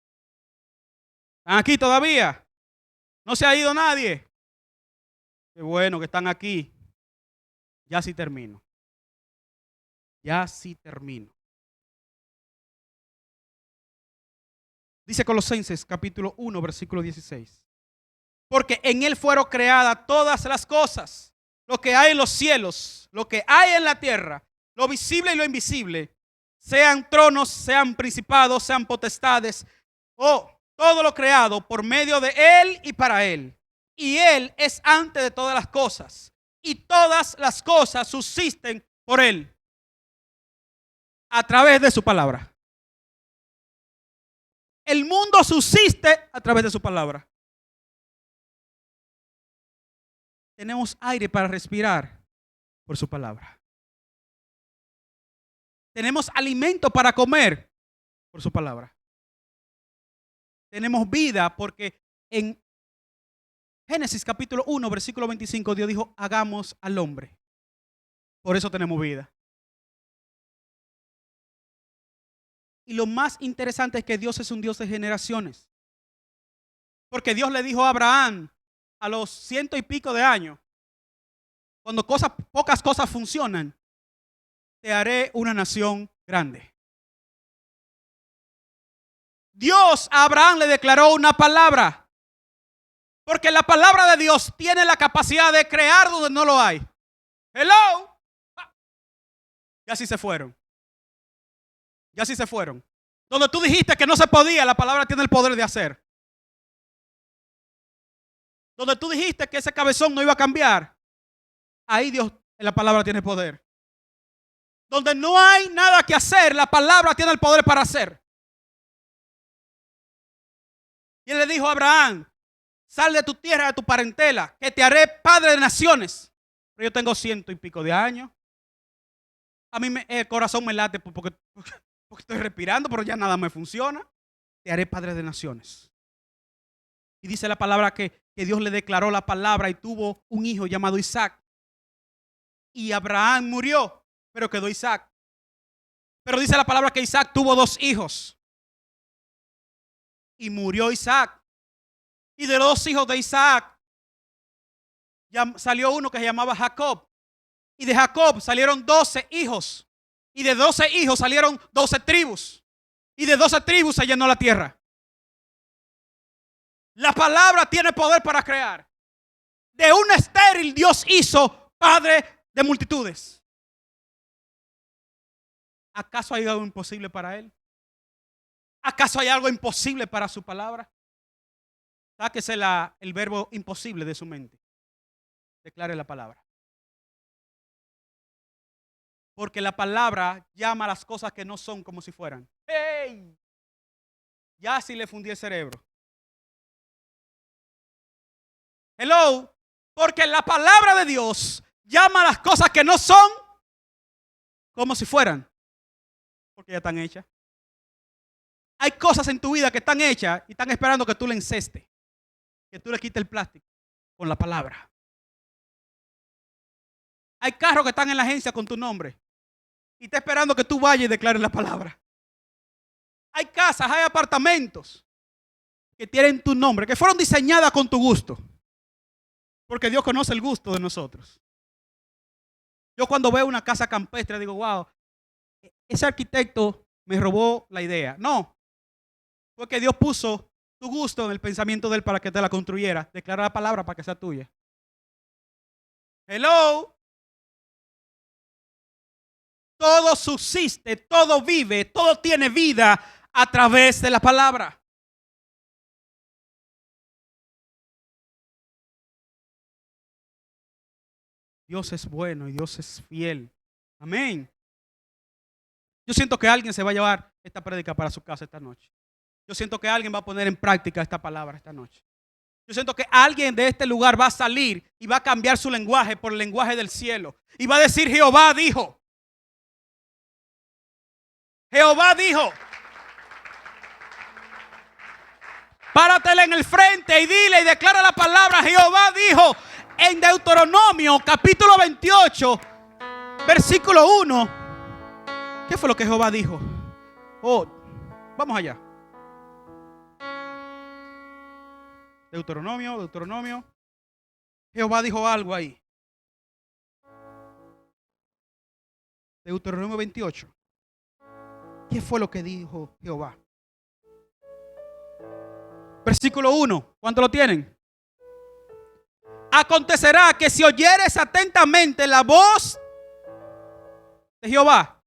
¿Están aquí todavía? ¿No se ha ido nadie? Qué bueno que están aquí. Ya sí termino. Ya sí termino. Dice Colosenses capítulo 1, versículo 16. Porque en Él fueron creadas todas las cosas, lo que hay en los cielos, lo que hay en la tierra, lo visible y lo invisible, sean tronos, sean principados, sean potestades, o todo lo creado por medio de Él y para Él. Y Él es antes de todas las cosas, y todas las cosas subsisten por Él, a través de su palabra. El mundo subsiste a través de su palabra. Tenemos aire para respirar por su palabra. Tenemos alimento para comer por su palabra. Tenemos vida porque en Génesis capítulo 1, versículo 25, Dios dijo, hagamos al hombre. Por eso tenemos vida. Y lo más interesante es que Dios es un Dios de generaciones. Porque Dios le dijo a Abraham a los 100 y pico de años, cuando pocas cosas funcionan, te haré una nación grande. Dios a Abraham le declaró una palabra. Porque la palabra de Dios tiene la capacidad de crear donde no lo hay. Hello. Y así se fueron. Y así se fueron. Donde tú dijiste que no se podía, la palabra tiene el poder de hacer. Donde tú dijiste que ese cabezón no iba a cambiar, ahí Dios en la palabra tiene poder. Donde no hay nada que hacer, la palabra tiene el poder para hacer. Y él le dijo a Abraham: sal de tu tierra, de tu parentela, que te haré padre de naciones. Pero yo tengo 100 y pico de años. A mí el corazón me late porque estoy respirando, pero ya nada me funciona. Te haré padre de naciones. Y dice la palabra que Dios le declaró la palabra y tuvo un hijo llamado Isaac. Y Abraham murió, pero quedó Isaac. Pero dice la palabra que Isaac tuvo 2 hijos. Y murió Isaac. Y de los 2 hijos de Isaac salió uno que se llamaba Jacob. Y de Jacob salieron 12 hijos. Y de 12 hijos salieron 12 tribus. Y de 12 tribus se llenó la tierra. La palabra tiene poder para crear. De un estéril Dios hizo padre de multitudes. ¿Acaso hay algo imposible para él? ¿Acaso hay algo imposible para su palabra? Sáquese el verbo imposible de su mente. Declare la palabra. Porque la palabra llama a las cosas que no son como si fueran. ¡Hey! Ya si le fundí el cerebro. Hello. Porque la palabra de Dios llama a las cosas que no son como si fueran. Porque ya están hechas. Hay cosas en tu vida que están hechas y están esperando que tú le encestes. Que tú le quites el plástico con la palabra. Hay carros que están en la agencia con tu nombre y está esperando que tú vayas y declares la palabra. Hay casas, hay apartamentos que tienen tu nombre, que fueron diseñadas con tu gusto. Porque Dios conoce el gusto de nosotros. Yo cuando veo una casa campestre digo, wow, ese arquitecto me robó la idea. No, fue que Dios puso tu gusto en el pensamiento de él para que te la construyera. Declara la palabra para que sea tuya. Hello. Todo subsiste, todo vive, todo tiene vida a través de la palabra. Dios es bueno y Dios es fiel. Amén. Yo siento que alguien se va a llevar esta prédica para su casa esta noche. Yo siento que alguien va a poner en práctica esta palabra esta noche. Yo siento que alguien de este lugar va a salir y va a cambiar su lenguaje por el lenguaje del cielo. Y va a decir: Jehová dijo. Jehová dijo. Páratele en el frente y dile y declara la palabra: Jehová dijo. En Deuteronomio capítulo 28 versículo 1. ¿Qué fue lo que Jehová dijo? Oh, vamos allá. Deuteronomio. Jehová dijo algo ahí. Deuteronomio 28. ¿Qué fue lo que dijo Jehová? Versículo 1. ¿Cuánto lo tienen? Acontecerá que si oyeres atentamente la voz de Jehová.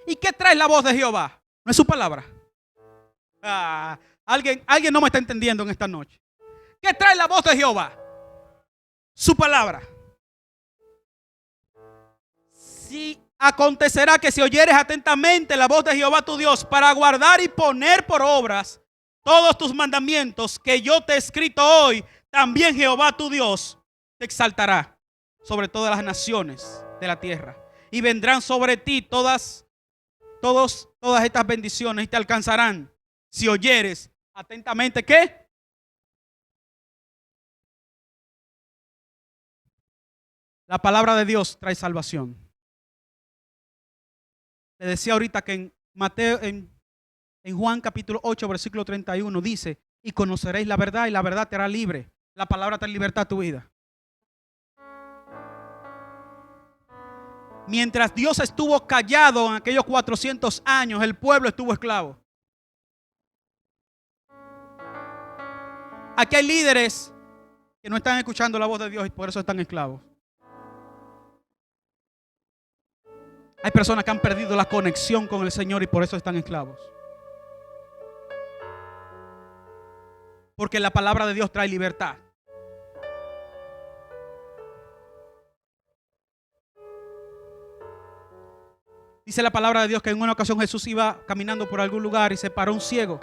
¿Y qué trae la voz de Jehová? No es su palabra. Alguien no me está entendiendo en esta noche. ¿Qué trae la voz de Jehová? Su palabra. Si acontecerá que si oyeres atentamente la voz de Jehová tu Dios para guardar y poner por obras todos tus mandamientos que yo te he escrito hoy, también Jehová tu Dios te exaltará sobre todas las naciones de la tierra. Y vendrán sobre ti todas estas bendiciones y te alcanzarán si oyeres atentamente. ¿Qué? La palabra de Dios trae salvación. Le decía ahorita que en Juan capítulo 8 versículo 31 dice: y conoceréis la verdad y la verdad te hará libre. La palabra trae libertad a tu vida. Mientras Dios estuvo callado en aquellos 400 años, el pueblo estuvo esclavo. Aquí hay líderes que no están escuchando la voz de Dios y por eso están esclavos. Hay personas que han perdido la conexión con el Señor y por eso están esclavos. Porque la palabra de Dios trae libertad. Dice la palabra de Dios que en una ocasión Jesús iba caminando por algún lugar y se paró un ciego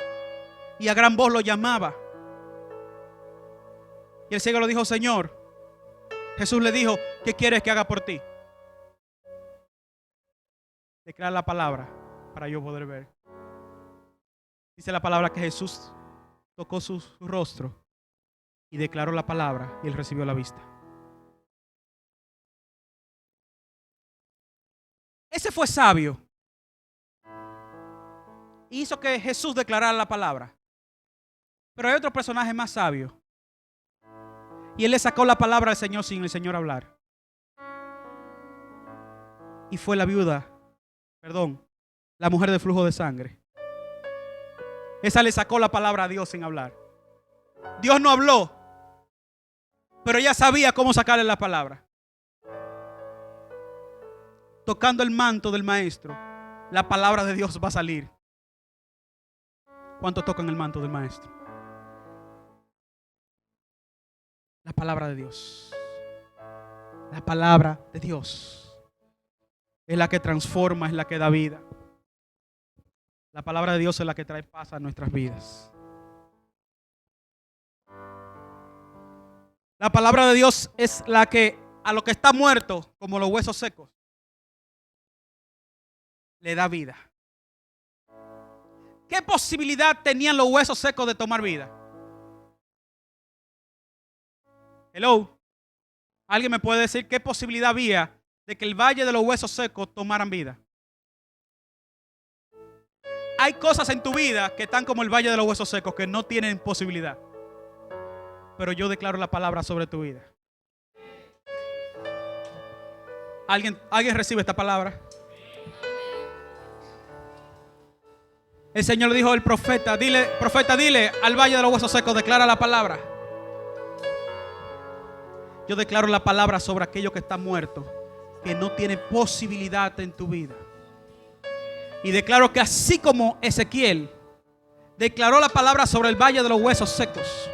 y a gran voz lo llamaba. Y el ciego le dijo: Señor. Jesús le dijo: ¿qué quieres que haga por ti? Declara la palabra para yo poder ver. Dice la palabra que Jesús tocó su rostro y declaró la palabra y él recibió la vista. Ese fue sabio. Hizo que Jesús declarara la palabra. Pero hay otro personaje más sabio. Y él le sacó la palabra al Señor sin el Señor hablar. Y fue la mujer de flujo de sangre. Esa le sacó la palabra a Dios sin hablar. Dios no habló, pero ella sabía cómo sacarle la palabra. Tocando el manto del maestro, la palabra de Dios va a salir. ¿Cuántos tocan el manto del maestro? La palabra de Dios. La palabra de Dios es la que transforma, es la que da vida. La palabra de Dios es la que trae paz a nuestras vidas. La palabra de Dios es la que a lo que está muerto, como los huesos secos, le da vida. ¿Qué posibilidad tenían los huesos secos de tomar vida? Hello. ¿Alguien me puede decir qué posibilidad había de que el valle de los huesos secos tomaran vida? Hay cosas en tu vida que están como el valle de los huesos secos, que no tienen posibilidad. Pero yo declaro la palabra sobre tu vida. ¿Alguien recibe esta palabra? El Señor le dijo al profeta: profeta, dile al valle de los huesos secos, declara la palabra. Yo declaro la palabra sobre aquello que está muerto, que no tiene posibilidad en tu vida. Y declaro que así como Ezequiel declaró la palabra sobre el valle de los huesos secos,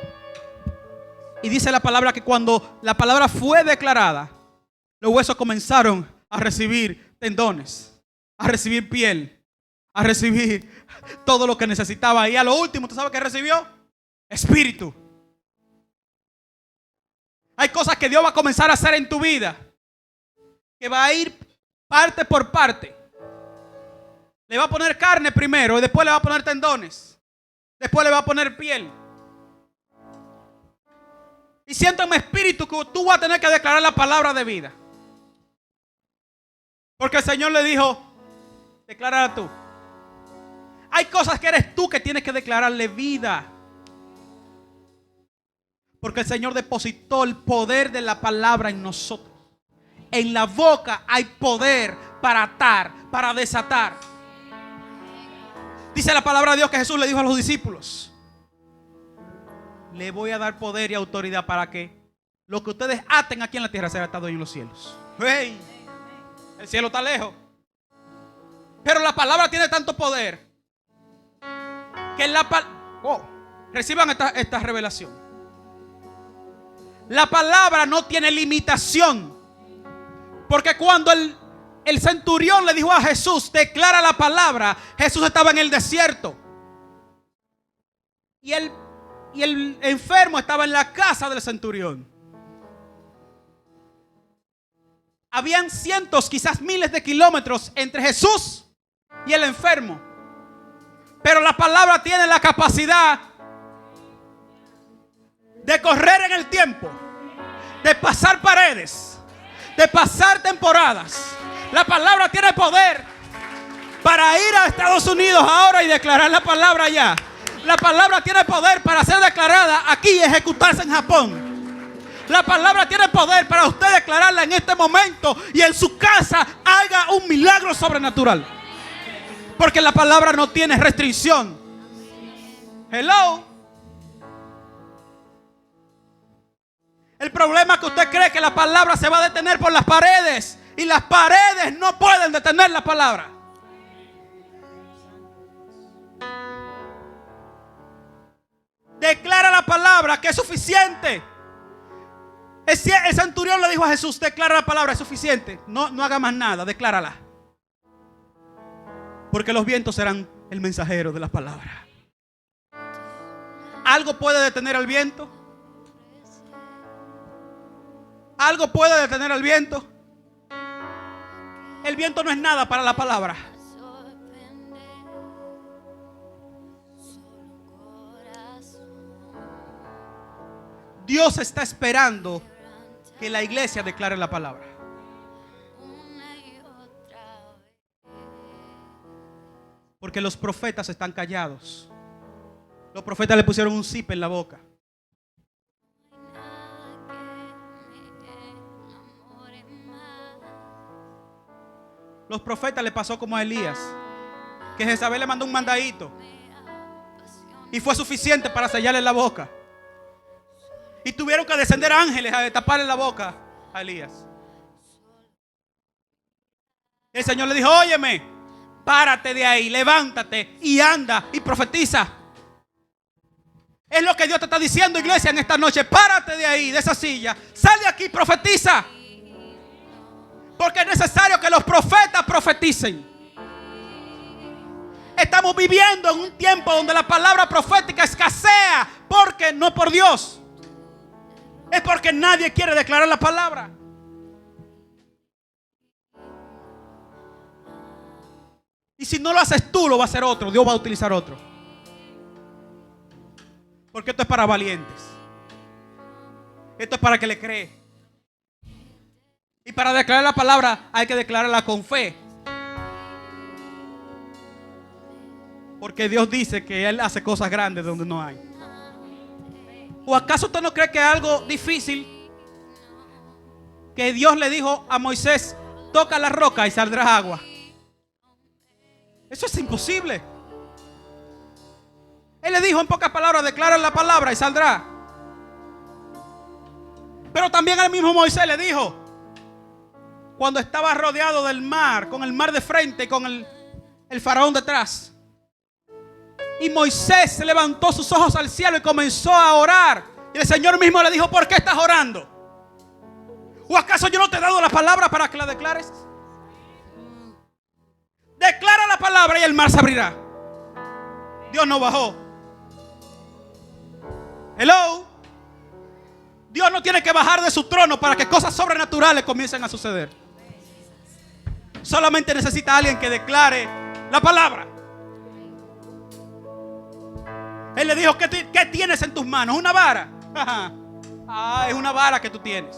y dice la palabra que cuando la palabra fue declarada, los huesos comenzaron a recibir tendones, a recibir piel, a recibir todo lo que necesitaba. Y a lo último, ¿tú sabes qué recibió? Espíritu. Hay cosas que Dios va a comenzar a hacer en tu vida, que va a ir parte por parte. Le va a poner carne primero y después le va a poner tendones. Después le va a poner piel. Y siento en mi espíritu que tú vas a tener que declarar la palabra de vida. Porque el Señor le dijo: declárala tú. Hay cosas que eres tú que tienes que declararle vida. Porque el Señor depositó el poder de la palabra en nosotros. En la boca hay poder para atar, para desatar. Dice la palabra de Dios que Jesús le dijo a los discípulos: le voy a dar poder y autoridad para que lo que ustedes aten aquí en la tierra será atado en los cielos. ¡Hey! El cielo está lejos. Pero la palabra tiene tanto poder que reciban esta revelación. La palabra no tiene limitación. Porque cuando el centurión le dijo a Jesús: declara la palabra, Jesús estaba en el desierto. Y el enfermo estaba en la casa del centurión. Habían cientos, quizás miles de kilómetros entre Jesús y el enfermo. Pero la palabra tiene la capacidad de correr en el tiempo, de pasar paredes, de pasar temporadas. La palabra tiene poder para ir a Estados Unidos ahora y declarar la palabra allá. La palabra tiene poder para ser declarada aquí y ejecutarse en Japón. La palabra tiene poder para usted declararla en este momento y en su casa haga un milagro sobrenatural. Porque la palabra no tiene restricción. Hello. El problema es que usted cree que la palabra se va a detener por las paredes. Y las paredes no pueden detener la palabra. Declara la palabra, que es suficiente. El centurión le dijo a Jesús: declara la palabra, es suficiente. No haga más nada, declárala. Porque los vientos serán el mensajero de la palabra. ¿Algo puede detener al viento? ¿Algo puede detener al viento? El viento no es nada para la palabra. Dios está esperando que la iglesia declare la palabra. Porque los profetas están callados. Los profetas le pusieron un zip en la boca. Los profetas le pasó como a Elías, que Jezabel le mandó un mandadito y fue suficiente para sellarle la boca. Y tuvieron que descender ángeles a taparle la boca a Elías. El Señor le dijo: óyeme, párate de ahí, levántate y anda y profetiza. Es lo que Dios te está diciendo, iglesia, en esta noche. Párate de ahí, de esa silla, sal de aquí y profetiza. Porque es necesario que los profetas profeticen. Estamos viviendo en un tiempo donde la palabra profética escasea. Porque no por Dios, es porque nadie quiere declarar la palabra. Y si no lo haces tú, lo va a hacer otro. Dios va a utilizar otro. Porque esto es para valientes. Esto es para que le cree. Y para declarar la palabra hay que declararla con fe. Porque Dios dice que Él hace cosas grandes donde no hay. ¿O acaso usted no cree que es algo difícil? Que Dios le dijo a Moisés: toca la roca y saldrá agua. Eso es imposible. Él le dijo en pocas palabras: declara la palabra y saldrá. Pero también el mismo Moisés le dijo, cuando estaba rodeado del mar, con el mar de frente y con el faraón detrás, y Moisés se levantó sus ojos al cielo y comenzó a orar. Y el Señor mismo le dijo: ¿por qué estás orando? ¿O acaso yo no te he dado la palabra para que la declares? Declara la palabra y el mar se abrirá. Dios no bajó. Hello. Dios no tiene que bajar de su trono para que cosas sobrenaturales comiencen a suceder. Solamente necesita alguien que declare la palabra. Él le dijo: ¿qué tienes en tus manos? ¿Una vara? Es una vara que tú tienes.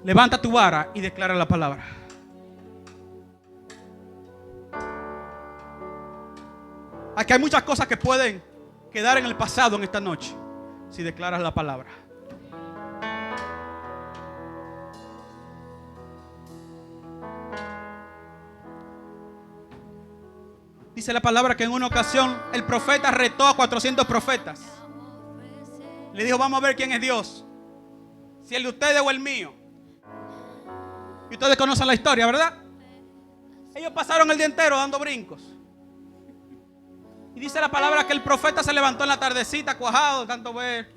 Levanta tu vara y declara la palabra. Aquí hay muchas cosas que pueden quedar en el pasado en esta noche si declaras la palabra. Dice la palabra que en una ocasión el profeta retó a 400 profetas. Le dijo: vamos a ver quién es Dios, si el de ustedes o el mío. Y ustedes conocen la historia, ¿verdad? Ellos pasaron el día entero dando brincos. Y dice la palabra que el profeta se levantó en la tardecita cuajado de tanto ver.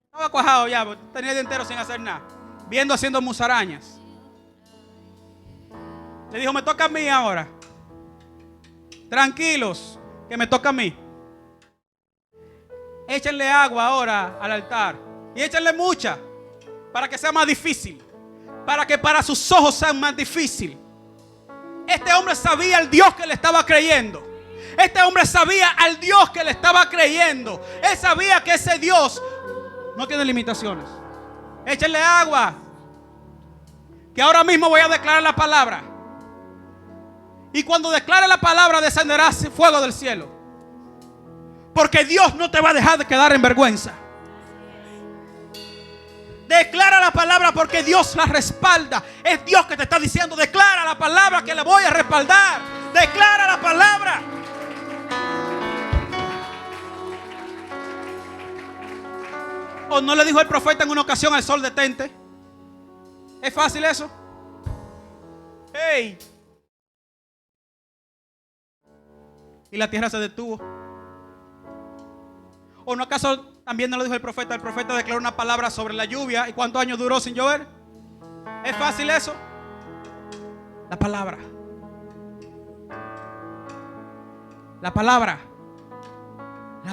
Estaba cuajado ya, tenía el día entero sin hacer nada, haciendo musarañas. Le dijo: me toca a mí ahora. Tranquilos, que me toca a mí. Échenle agua ahora al altar. Y échenle mucha, para que sea más difícil. Para que para sus ojos sea más difícil. Este hombre sabía al Dios que le estaba creyendo. Este hombre sabía al Dios que le estaba creyendo. Él sabía que ese Dios no tiene limitaciones. Échenle agua, que ahora mismo voy a declarar la palabra. Y cuando declare la palabra descenderá fuego del cielo. Porque Dios no te va a dejar de quedar en vergüenza. Declara la palabra porque Dios la respalda. Es Dios que te está diciendo: declara la palabra que le voy a respaldar. Declara la palabra. ¿O no le dijo el profeta en una ocasión al sol: detente? ¿Es fácil eso? ¡Hey! Y la tierra se detuvo. ¿O no acaso también no lo dijo el profeta? El profeta declaró una palabra sobre la lluvia. ¿Y cuántos años duró sin llover? ¿Es fácil eso? La palabra. La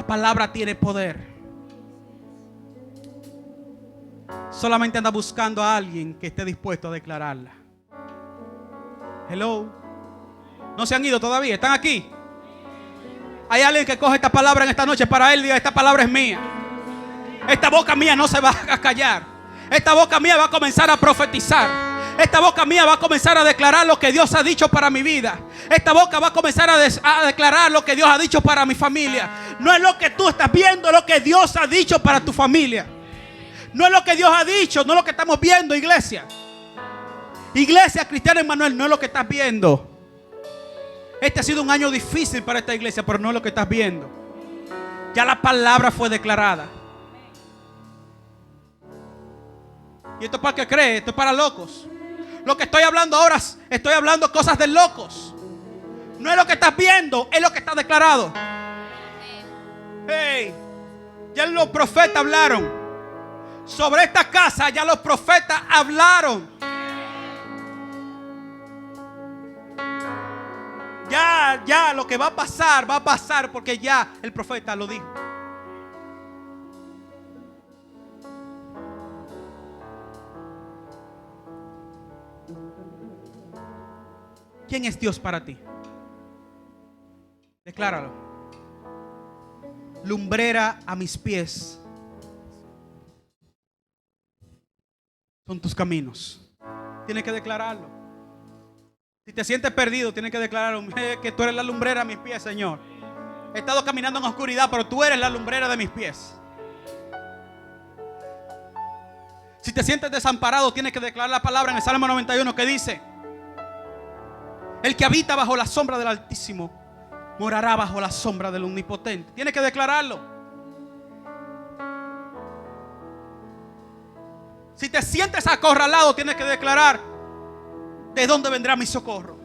palabra tiene poder. Solamente anda buscando a alguien que esté dispuesto a declararla. Hello. ¿No se han ido todavía? ¿Están aquí? Hay alguien que coge esta palabra en esta noche para él. Diga: esta palabra es mía. Esta boca mía no se va a callar. Esta boca mía va a comenzar a profetizar. Esta boca mía va a comenzar a declarar lo que Dios ha dicho para mi vida. Esta boca va a comenzar a declarar lo que Dios ha dicho para mi familia. No es lo que tú estás viendo, es lo que Dios ha dicho para tu familia. No es lo que Dios ha dicho, no es lo que estamos viendo, iglesia. Iglesia Cristiana Emmanuel, no es lo que estás viendo. Este ha sido un año difícil para esta iglesia, pero no es lo que estás viendo. Ya la palabra fue declarada. Y esto es para el que cree, esto es para locos. Lo que estoy hablando ahora, estoy hablando cosas de locos. No es lo que estás viendo, es lo que está declarado. Hey, ya los profetas hablaron. Sobre esta casa ya los profetas hablaron. Ya lo que va a pasar porque ya el profeta lo dijo. ¿Quién es Dios para ti? Decláralo. Lumbrera a mis pies son tus caminos. Tienes que declararlo. Si te sientes perdido, tienes que declararlo. Que tú eres la lumbrera a mis pies, Señor. He estado caminando en oscuridad, pero tú eres la lumbrera de mis pies. Si te sientes desamparado, tienes que declarar la palabra en el Salmo 91 que dice: el que habita bajo la sombra del Altísimo morará bajo la sombra del Omnipotente. Tienes que declararlo. Si te sientes acorralado, tienes que declarar: ¿de dónde vendrá mi socorro?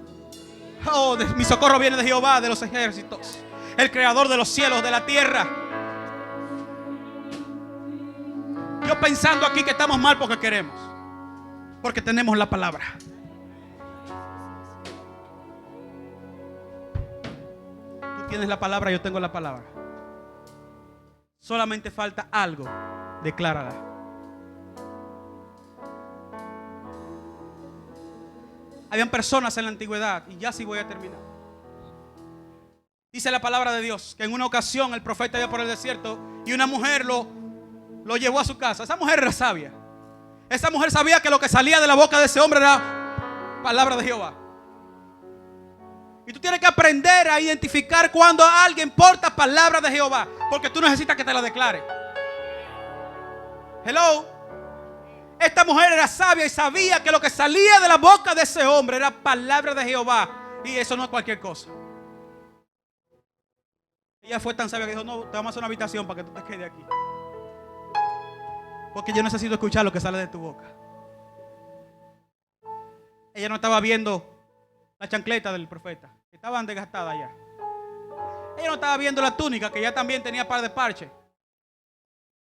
Oh, mi socorro viene de Jehová de los ejércitos, el creador de los cielos, de la tierra. Yo pensando aquí que estamos mal porque queremos, porque tenemos la palabra. Tú tienes la palabra, yo tengo la palabra. Solamente falta algo. Declárala. Habían personas en la antigüedad, y ya sí voy a terminar. Dice la palabra de Dios que en una ocasión el profeta iba por el desierto y una mujer lo llevó a su casa. Esa mujer era sabia. Esa mujer sabía que lo que salía de la boca de ese hombre era palabra de Jehová. Y tú tienes que aprender a identificar cuando alguien porta palabra de Jehová, porque tú necesitas que te la declare. Hello. Esta mujer era sabia y sabía que lo que salía de la boca de ese hombre era palabra de Jehová. Y eso no es cualquier cosa. Ella fue tan sabia que dijo: no, te vamos a hacer una habitación para que tú te quedes aquí, porque yo necesito escuchar lo que sale de tu boca. Ella no estaba viendo la chancleta del profeta, que estaban desgastadas ya. Ella no estaba viendo la túnica, que ya también tenía par de parches.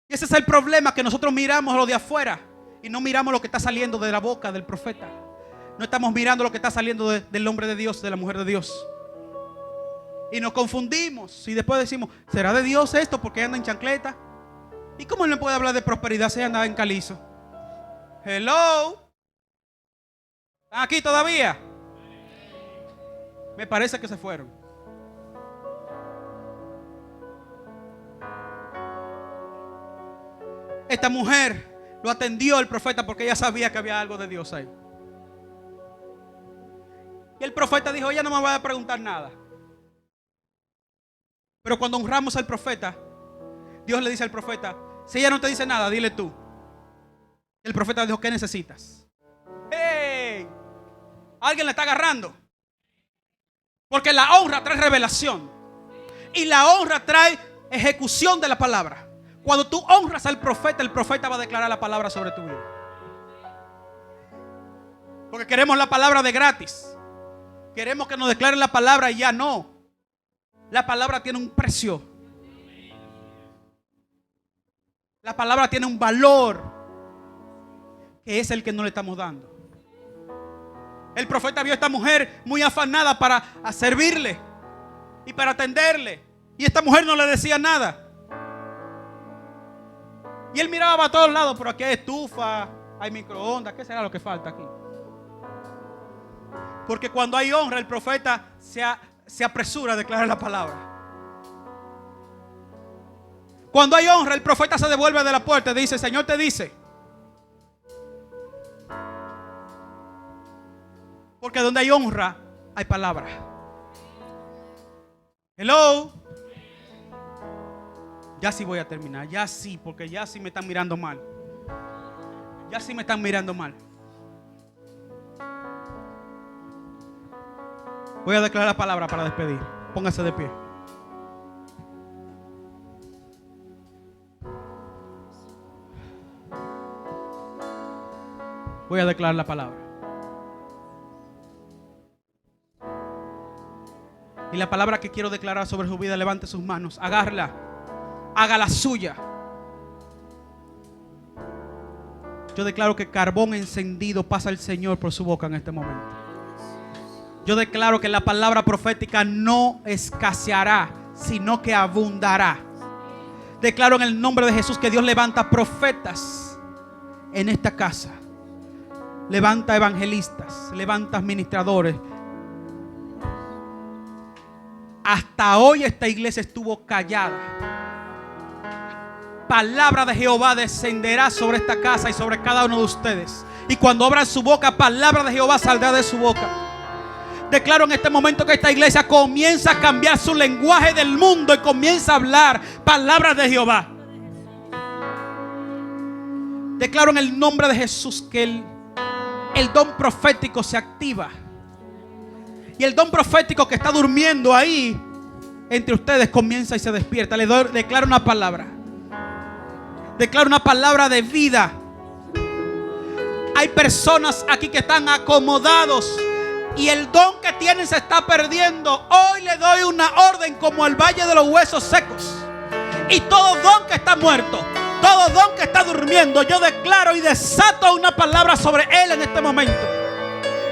Y ese es el problema, que nosotros miramos lo de afuera y no miramos lo que está saliendo de la boca del profeta. No estamos mirando lo que está saliendo del hombre de Dios, de la mujer de Dios. Y nos confundimos y después decimos: ¿será de Dios esto porque anda en chancleta? ¿Y cómo él no puede hablar de prosperidad si anda en calizo? Hello. ¿Están aquí todavía? Me parece que se fueron. Esta mujer lo atendió el profeta porque ella sabía que había algo de Dios ahí. Y el profeta dijo: ella no me va a preguntar nada. Pero cuando honramos al profeta, Dios le dice al profeta: si ella no te dice nada, dile tú. El profeta dijo: ¿qué necesitas? ¡Hey! Alguien le está agarrando. Porque la honra trae revelación. Y la honra trae ejecución de la palabra. Cuando tú honras al profeta, el profeta va a declarar la palabra sobre tu vida. Porque queremos la palabra de gratis. Queremos que nos declaren la palabra y ya no. La palabra tiene un precio. La palabra tiene un valor, que es el que no le estamos dando. El profeta vio a esta mujer muy afanada para servirle. y para atenderle. Y esta mujer no le decía nada. Y él miraba para todos lados, pero aquí hay estufa, hay microondas. ¿Qué será lo que falta aquí? Porque cuando hay honra, el profeta se apresura a declarar la palabra. Cuando hay honra, el profeta se devuelve de la puerta y dice: Señor te dice. Porque donde hay honra, hay palabra. Hello. Ya sí voy a terminar. Ya sí, porque ya sí me están mirando mal. Ya sí me están mirando mal. Voy a declarar la palabra para despedir. Póngase de pie. Voy a declarar la palabra. Y la palabra que quiero declarar sobre su vida, levante sus manos, agárrela, hágala suya. Yo declaro que carbón encendido pasa el Señor por su boca en este momento. Yo declaro que la palabra profética no escaseará, sino que abundará. Declaro en el nombre de Jesús que Dios levanta profetas en esta casa. Levanta evangelistas, levanta administradores. Hasta hoy esta iglesia estuvo callada. Palabra de Jehová descenderá sobre esta casa y sobre cada uno de ustedes. Y cuando abran su boca, palabra de Jehová saldrá de su boca. Declaro en este momento que esta iglesia comienza a cambiar su lenguaje del mundo y comienza a hablar palabras de Jehová. Declaro en el nombre de Jesús que el don profético se activa. Y el don profético que está durmiendo ahí entre ustedes comienza y se despierta. Declaro una palabra. Declaro una palabra de vida. Hay personas aquí que están acomodados y el don que tienen se está perdiendo. Hoy le doy una orden como al valle de los huesos secos. Y todo don que está muerto, todo don que está durmiendo, yo declaro y desato una palabra sobre él en este momento.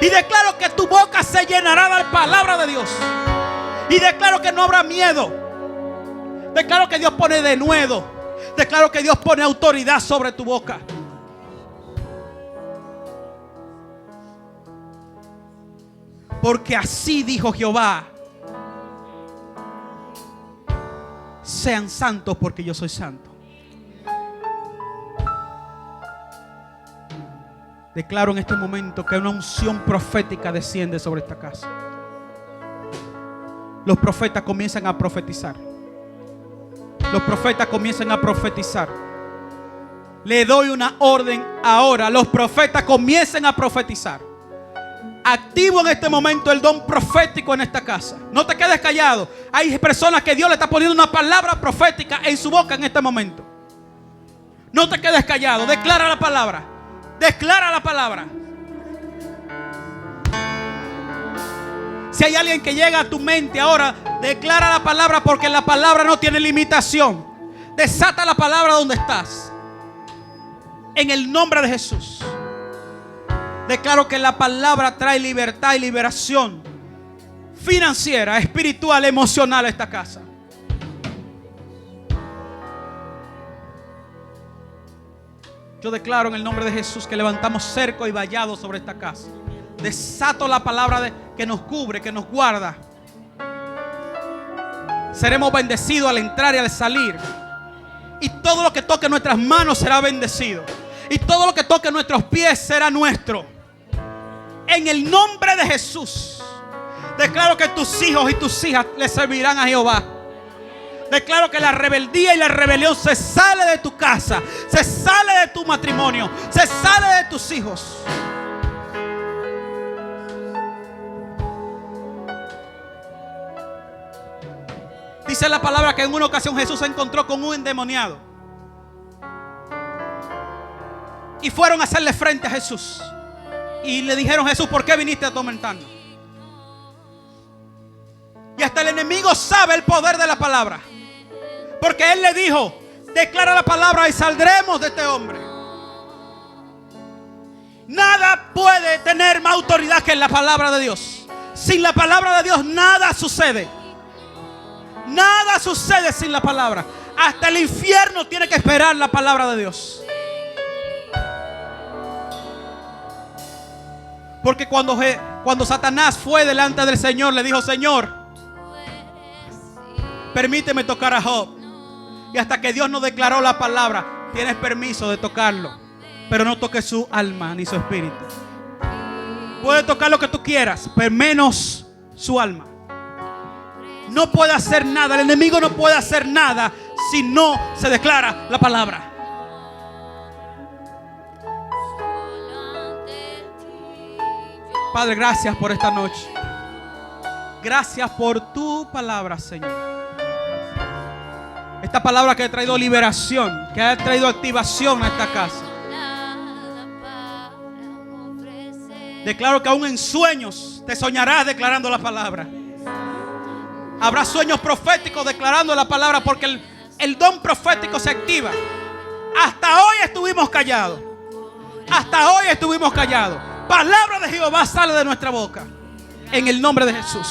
Y declaro que tu boca se llenará de la palabra de Dios. Y declaro que no habrá miedo. Declaro que Dios pone denuedo. Declaro que Dios pone autoridad sobre tu boca. Porque así dijo Jehová: sean santos porque yo soy santo. Declaro en este momento que una unción profética desciende sobre esta casa. Los profetas comienzan a profetizar. Los profetas comienzan a profetizar. Le doy una orden ahora. Los profetas comiencen a profetizar. Activo en este momento el don profético en esta casa. No te quedes callado. Hay personas que Dios le está poniendo una palabra profética en su boca en este momento. No te quedes callado. Declara la palabra. Declara la palabra. Si hay alguien que llega a tu mente ahora, declara la palabra, porque la palabra no tiene limitación. Desata la palabra donde estás. En el nombre de Jesús. Declaro que la palabra trae libertad y liberación financiera, espiritual, emocional a esta casa. Yo declaro en el nombre de Jesús que levantamos cerco y vallado sobre esta casa. Desato la palabra que nos cubre, que nos guarda. Seremos bendecidos al entrar y al salir. Y todo lo que toque nuestras manos será bendecido. Y todo lo que toque nuestros pies será nuestro. En el nombre de Jesús. Declaro que tus hijos y tus hijas le servirán a Jehová. Declaro que la rebeldía y la rebelión se sale de tu casa, se sale de tu matrimonio, se sale de tus hijos. Dice la palabra que en una ocasión Jesús se encontró con un endemoniado. Y fueron a hacerle frente a Jesús. Y le dijeron: Jesús, ¿por qué viniste a atormentarnos? Y hasta el enemigo sabe el poder de la palabra. Porque él le dijo: declara la palabra y saldremos de este hombre. Nada puede tener más autoridad que la palabra de Dios. Sin la palabra de Dios nada sucede. Nada sucede sin la palabra. Hasta el infierno tiene que esperar la palabra de Dios. Porque cuando Satanás fue delante del Señor, le dijo: Señor, permíteme tocar a Job. Y hasta que Dios no declaró la palabra, tienes permiso de tocarlo, pero no toques su alma ni su espíritu. Puedes tocar lo que tú quieras, pero menos su alma. No puede hacer nada. El enemigo no puede hacer nada si no se declara la palabra. Padre, gracias por esta noche. Gracias por tu palabra, Señor. Esta palabra que ha traído liberación, que ha traído activación a esta casa. Declaro que aún en sueños te soñarás declarando la palabra. Habrá sueños proféticos declarando la palabra, porque el don profético se activa. Hasta hoy estuvimos callados. Hasta hoy estuvimos callados. Palabra de Jehová sale de nuestra boca. En el nombre de Jesús.